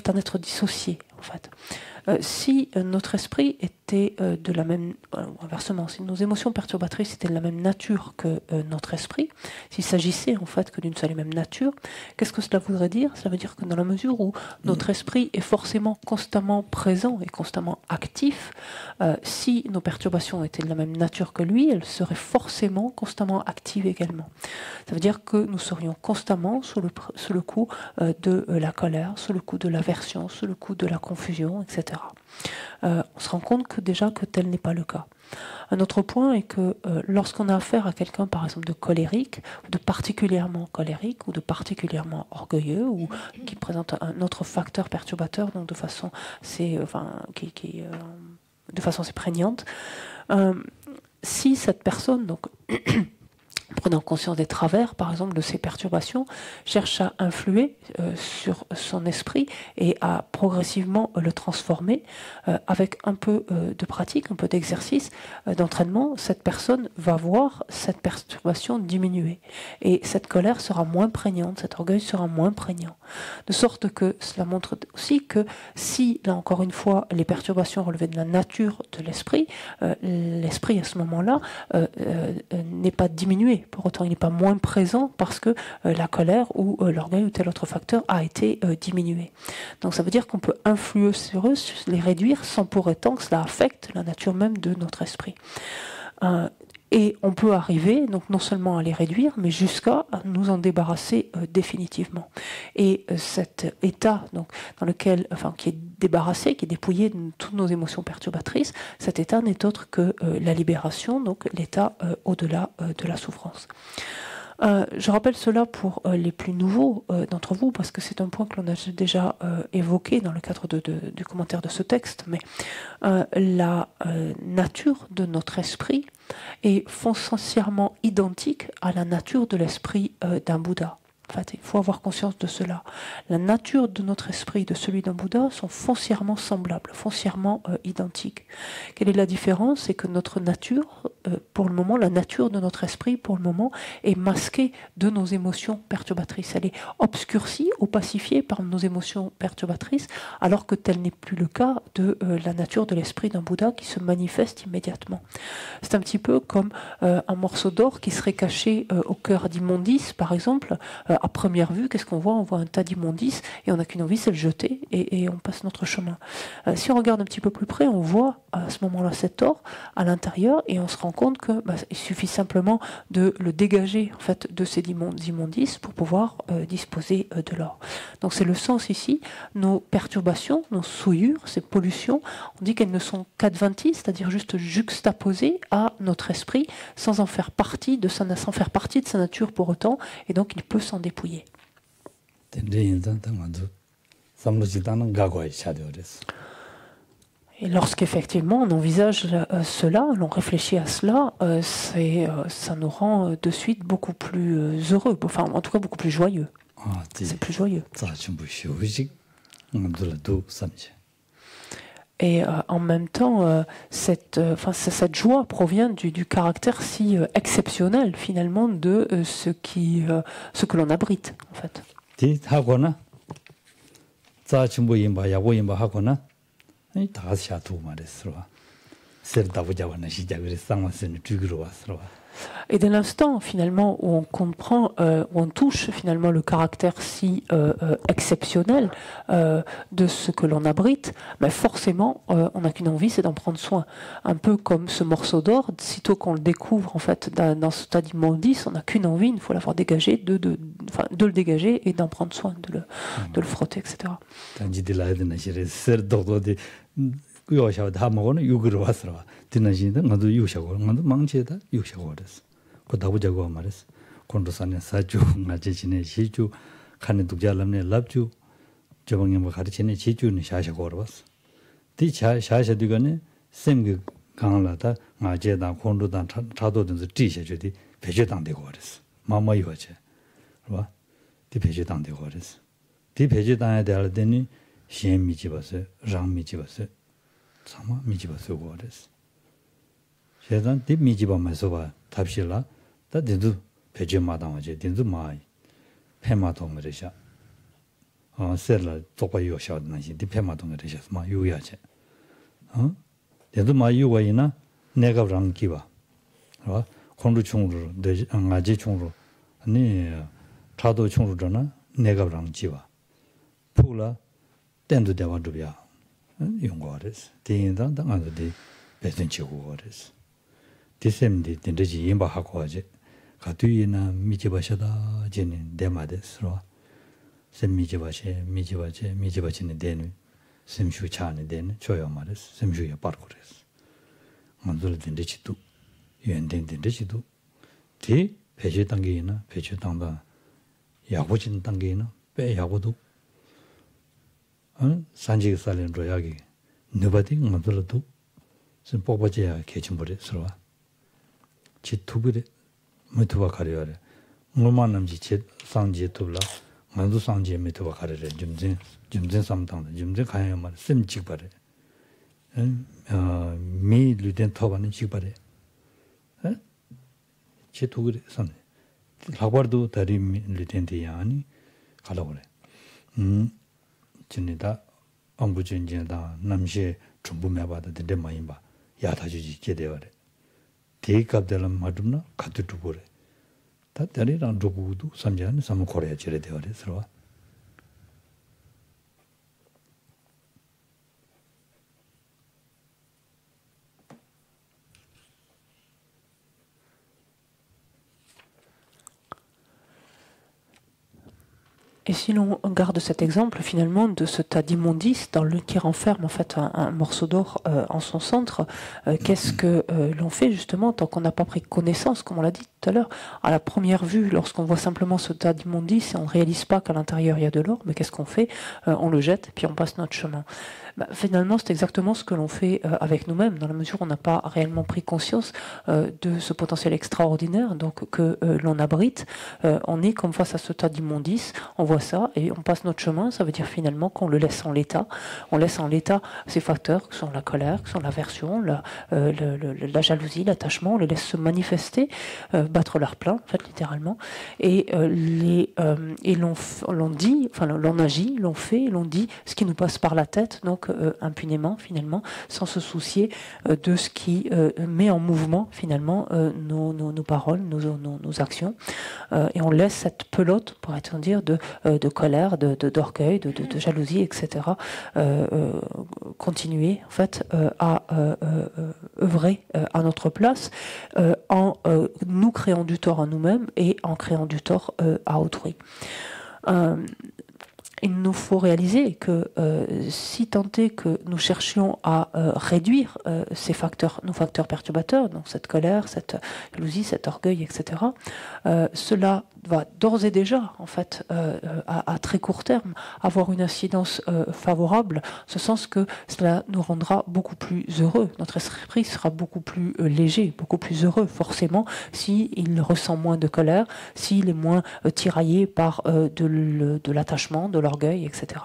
Speaker 2: en être dissociées, en fait. Si notre esprit était de la même... inversement, si nos émotions perturbatrices étaient de la même nature que notre esprit, s'il s'agissait en fait que d'une seule et même nature, qu'est-ce que cela voudrait dire? Cela veut dire que dans la mesure où notre esprit est forcément constamment présent et constamment actif, si nos perturbations étaient de la même nature que lui, elles seraient forcément constamment actives également. Ça veut dire que nous serions constamment sous le coup de la colère, sous le coup de l'aversion, sous le coup de la confusion, etc. On se rend compte que déjà que tel n'est pas le cas. Un autre point est que lorsqu'on a affaire à quelqu'un par exemple de colérique, de particulièrement colérique ou de particulièrement orgueilleux ou qui présente un autre facteur perturbateur, donc de façon assez prégnante, si cette personne donc prenant conscience des travers, par exemple, de ces perturbations, cherche à influer sur son esprit et à progressivement le transformer avec un peu de pratique, un peu d'exercice, d'entraînement, cette personne va voir cette perturbation diminuer. Et cette colère sera moins prégnante, cet orgueil sera moins prégnant. De sorte que cela montre aussi que si, là encore une fois, les perturbations relevaient de la nature de l'esprit, l'esprit à ce moment-là n'est pas diminué. Pour autant, il n'est pas moins présent parce que la colère ou l'orgueil ou tel autre facteur a été diminué. Donc ça veut dire qu'on peut influer sur eux, les réduire sans pour autant que cela affecte la nature même de notre esprit. Et on peut arriver, donc non seulement à les réduire, mais jusqu'à nous en débarrasser définitivement. Et cet état, donc, dans lequel, qui est débarrassé, qui est dépouillé de toutes nos émotions perturbatrices, cet état n'est autre que la libération, donc l'état au-delà de la souffrance. Je rappelle cela pour les plus nouveaux d'entre vous, parce que c'est un point que l'on a déjà évoqué dans le cadre du commentaire de ce texte, mais la nature de notre esprit est foncièrement identique à la nature de l'esprit d'un Bouddha. En fait, il faut avoir conscience de cela. La nature de notre esprit et de celui d'un Bouddha sont foncièrement semblables, foncièrement identiques. Quelle est la différence? C'est que notre nature, pour le moment, la nature de notre esprit, pour le moment, est masquée de nos émotions perturbatrices. Elle est obscurcie, opacifiée par nos émotions perturbatrices, alors que tel n'est plus le cas de la nature de l'esprit d'un Bouddha qui se manifeste immédiatement. C'est un petit peu comme un morceau d'or qui serait caché au cœur d'immondices, par exemple. À première vue, qu'est-ce qu'on voit? On voit un tas d'immondices et on n'a qu'une envie, c'est le jeter et on passe notre chemin. Si on regarde un petit peu plus près, on voit à ce moment-là cet or à l'intérieur et on se rend compte que il suffit simplement de le dégager en fait de ces immondices pour pouvoir disposer de l'or. Donc c'est le sens ici. Nos perturbations, nos souillures, ces pollutions, on dit qu'elles ne sont qu'adventices, c'est-à-dire juste juxtaposées à notre esprit sans faire partie de sa nature pour autant, et donc il peut s'en dépouiller. Et lorsqu'effectivement on envisage cela, l'on réfléchit à cela, ça nous rend de suite beaucoup plus heureux, enfin en tout cas beaucoup plus joyeux. C'est plus joyeux. Et en même temps, cette joie provient du caractère si exceptionnel finalement de ce que l'on abrite en fait. Et dès l'instant finalement où on comprend, où on touche finalement le caractère si exceptionnel de ce que l'on abrite, ben forcément on n'a qu'une envie, c'est d'en prendre soin. Un peu comme ce morceau d'or, sitôt qu'on le découvre en fait dans ce tas d'immondices, on n'a qu'une envie, il faut l'avoir dégagé, de le dégager et d'en prendre soin, de le frotter, etc.
Speaker 1: 고다부자고 말했어. 콘도산에 사주 나제진에 시주 칸에 독자람네 랍주 저방에 뭐 가르치네 지주는 샤샤고 알아봤어. 디차 샤샤디가네 샘그 강라다 마제다 콘도단 차도든지 지셔주디 배제당 되고 그랬어. 마마 이거지. 봐. 디 배제당 되고 그랬어. 디 배제당에 대할 때니 시엔 미집어서 랑 미집어서 참아 미집어서 그랬어. 세단 디 미집어면서 봐. 답실라 다 딘두 배제마당하지 딘두 마이 페마동으로샤 셀라 똑바요 샤드나시 디 페마동으로샤 마 유야제 딘두 마이 유와이나 내가 랑기바 어 콘루 총으로 아지 총으로 아니 차도 총으로나 내가 랑지와 풀라 땐도 대와도야 용거레스 딘다 당한데 배선치고 거레스 디셈디 딘데지 임바하고 하지 가두이나 미지바샤다 제는 데마데스로 미지바치는 데는 셈슈차는 데는 줘요 말했어 셈슈에 빠르고랬어 만들 딘데지도 연된 딘데지도 디 배제 단계이나 배제 단다 야고진 단계이나 빼 야고도 산지 살린 로야기 너바디 만들어도 좀 뽑아져야 개침버렸어 지투브레 메투바 카리아레 노만남지 제 상지 투블라 만두 상지 메투바 카리레 좀진 삼당다 좀진 가야만 셈직바레 미 루덴 토바는 직바레 지투그레 선 라바르도 다리 루덴데 아니 가라고레 진이다 안부진진다 남시 중부 매바다 데 마임바 야다주지 제대어레 대갑들은 마dum나 가두두 보래. 다 다리랑 두고도 삼자는 삼 코리아 지레 되어래 서로.
Speaker 2: Et si l'on garde cet exemple finalement de ce tas d'immondices qui renferme en fait un morceau d'or en son centre, qu'est-ce que l'on fait justement tant qu'on n'a pas pris connaissance, comme on l'a dit tout à l'heure, à la première vue, lorsqu'on voit simplement ce tas d'immondices et on ne réalise pas qu'à l'intérieur il y a de l'or, mais qu'est-ce qu'on fait? On le jette puis on passe notre chemin. Finalement, c'est exactement ce que l'on fait avec nous-mêmes, dans la mesure où on n'a pas réellement pris conscience de ce potentiel extraordinaire donc, que l'on abrite. On est comme face à ce tas d'immondices, on voit ça et on passe notre chemin. Ça veut dire finalement qu'on le laisse en l'état. On laisse en l'état ces facteurs qui sont la colère, qui sont l'aversion, la jalousie, l'attachement. On les laisse se manifester, battre leur plein, en fait, littéralement. Et l'on dit, enfin l'on agit, l'on fait, l'on dit ce qui nous passe par la tête, donc impunément finalement, sans se soucier de ce qui met en mouvement finalement nos paroles, nos actions. Et on laisse cette pelote, pourrait-on dire, de colère, d'orgueil, de jalousie, etc. Continuer en fait à œuvrer à notre place en nous créant du tort à nous-mêmes et en créant du tort à autrui. Il nous faut réaliser que si tant est que nous cherchions à réduire ces facteurs, nos facteurs perturbateurs, donc cette colère, cette jalousie, cet orgueil, etc., cela va d'ores et déjà, en fait, à très court terme, avoir une incidence favorable, en ce sens que cela nous rendra beaucoup plus heureux. Notre esprit sera beaucoup plus léger, beaucoup plus heureux, forcément, s'il ressent moins de colère, s'il est moins tiraillé par de l'attachement, de l'orgueil, etc.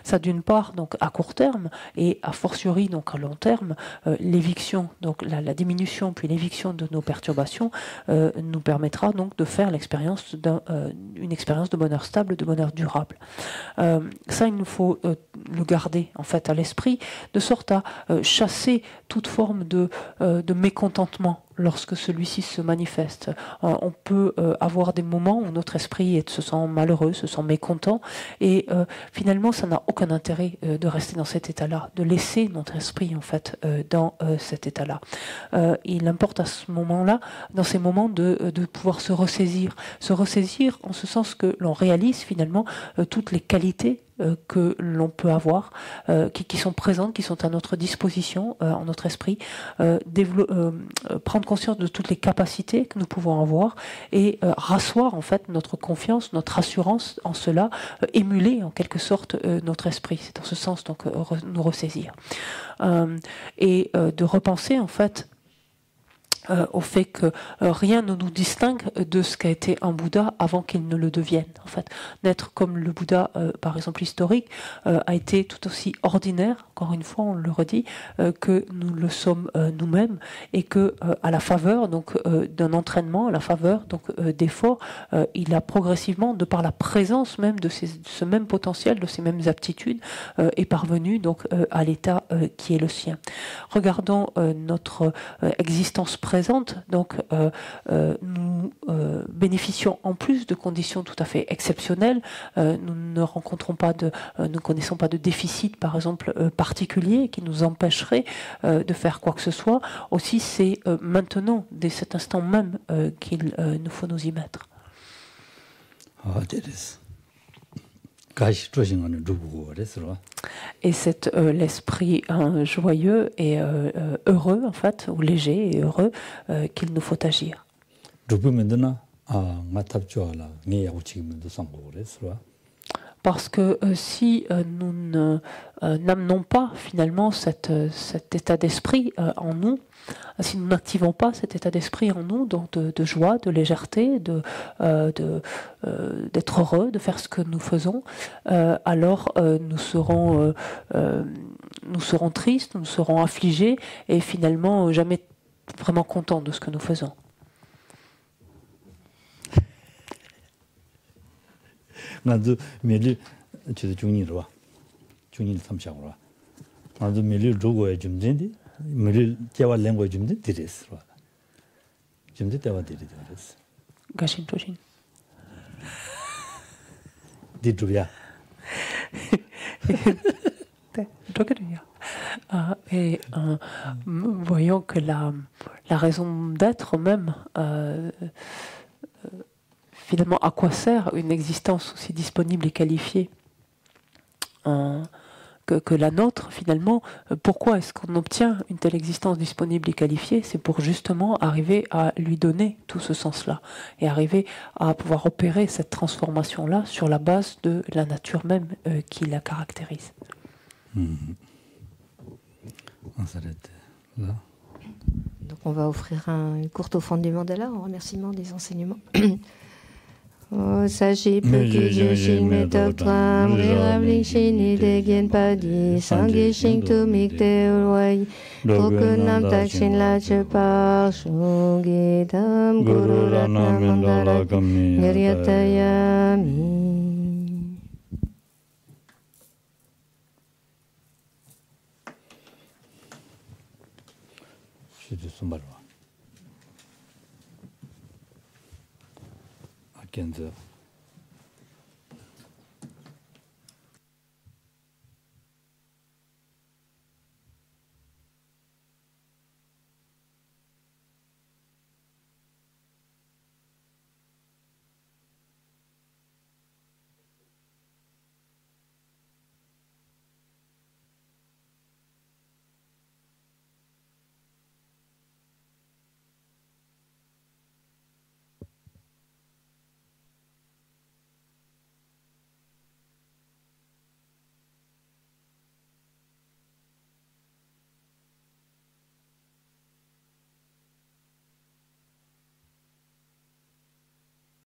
Speaker 2: Ça, d'une part, donc à court terme, et a fortiori, donc à long terme, l'éviction, donc la diminution puis l'éviction de nos perturbations nous permettra donc de faire l'expérience d'une expérience de bonheur stable, de bonheur durable. Ça, il nous faut le garder en fait à l'esprit, de sorte à chasser toute forme de mécontentement lorsque celui-ci se manifeste. On peut avoir des moments où notre esprit se sent malheureux, se sent mécontent, et finalement, ça n'a aucun intérêt de rester dans cet état-là, de laisser notre esprit en fait dans cet état-là. Il importe à ce moment-là, dans ces moments, de pouvoir se ressaisir en ce sens que l'on réalise finalement toutes les qualités que l'on peut avoir, qui sont présentes, qui sont à notre disposition, en notre esprit, prendre conscience de toutes les capacités que nous pouvons avoir et rasseoir en fait notre confiance, notre assurance en cela, émuler en quelque sorte notre esprit. C'est dans ce sens donc nous ressaisir et de repenser en fait au fait que rien ne nous distingue de ce qu'a été un Bouddha avant qu'il ne le devienne. En fait, n'être comme le Bouddha, par exemple historique, a été tout aussi ordinaire, encore une fois, on le redit, que nous le sommes nous-mêmes, et que à la faveur donc d'un entraînement, à la faveur donc d'efforts, il a progressivement, de par la présence même de ce même potentiel, de ces mêmes aptitudes, est parvenu donc à l'état qui est le sien. Regardons notre existence présente. Donc, nous bénéficions en plus de conditions tout à fait exceptionnelles. Nous ne rencontrons pas ne connaissons pas de déficit, par exemple, particulier qui nous empêcherait de faire quoi que ce soit. Aussi, c'est maintenant, dès cet instant même, qu'il nous faut nous y mettre. Et c'est l'esprit joyeux et heureux, en fait, ou léger et heureux, qu'il nous faut agir. Parce que si nous n'amenons pas finalement cet état d'esprit en nous, si nous n'activons pas cet état d'esprit en nous, donc de joie, de légèreté, d'être heureux, de faire ce que nous faisons, alors nous serons tristes, nous serons affligés et finalement jamais vraiment contents de ce que nous faisons.
Speaker 1: 나도 매일 저도 중이로 와. 중일 삼상으로 와. 나도 매일 로고에 좀 된디. 매일 대화 랭귀지 좀 되겠어. 좀 대화 되리죠.
Speaker 2: 가신 조신.
Speaker 1: 디두야.
Speaker 2: Et voyons que la raison d'être même, finalement, à quoi sert une existence aussi disponible et qualifiée que la nôtre, finalement? Pourquoi est-ce qu'on obtient une telle existence disponible et qualifiée? C'est pour justement arriver à lui donner tout ce sens-là et arriver à pouvoir opérer cette transformation-là sur la base de la nature même qui la caractérise.
Speaker 3: Donc on va offrir une courte offrande du mandala en remerciement des enseignements. Sashi puki joshi me tokram rirabling shini de gen padi sangi shing tu mikte ulwai tokunam takshin la chepar shungi tam guru ratna mandala niryatayami.
Speaker 1: Sumbarwa. Akenzo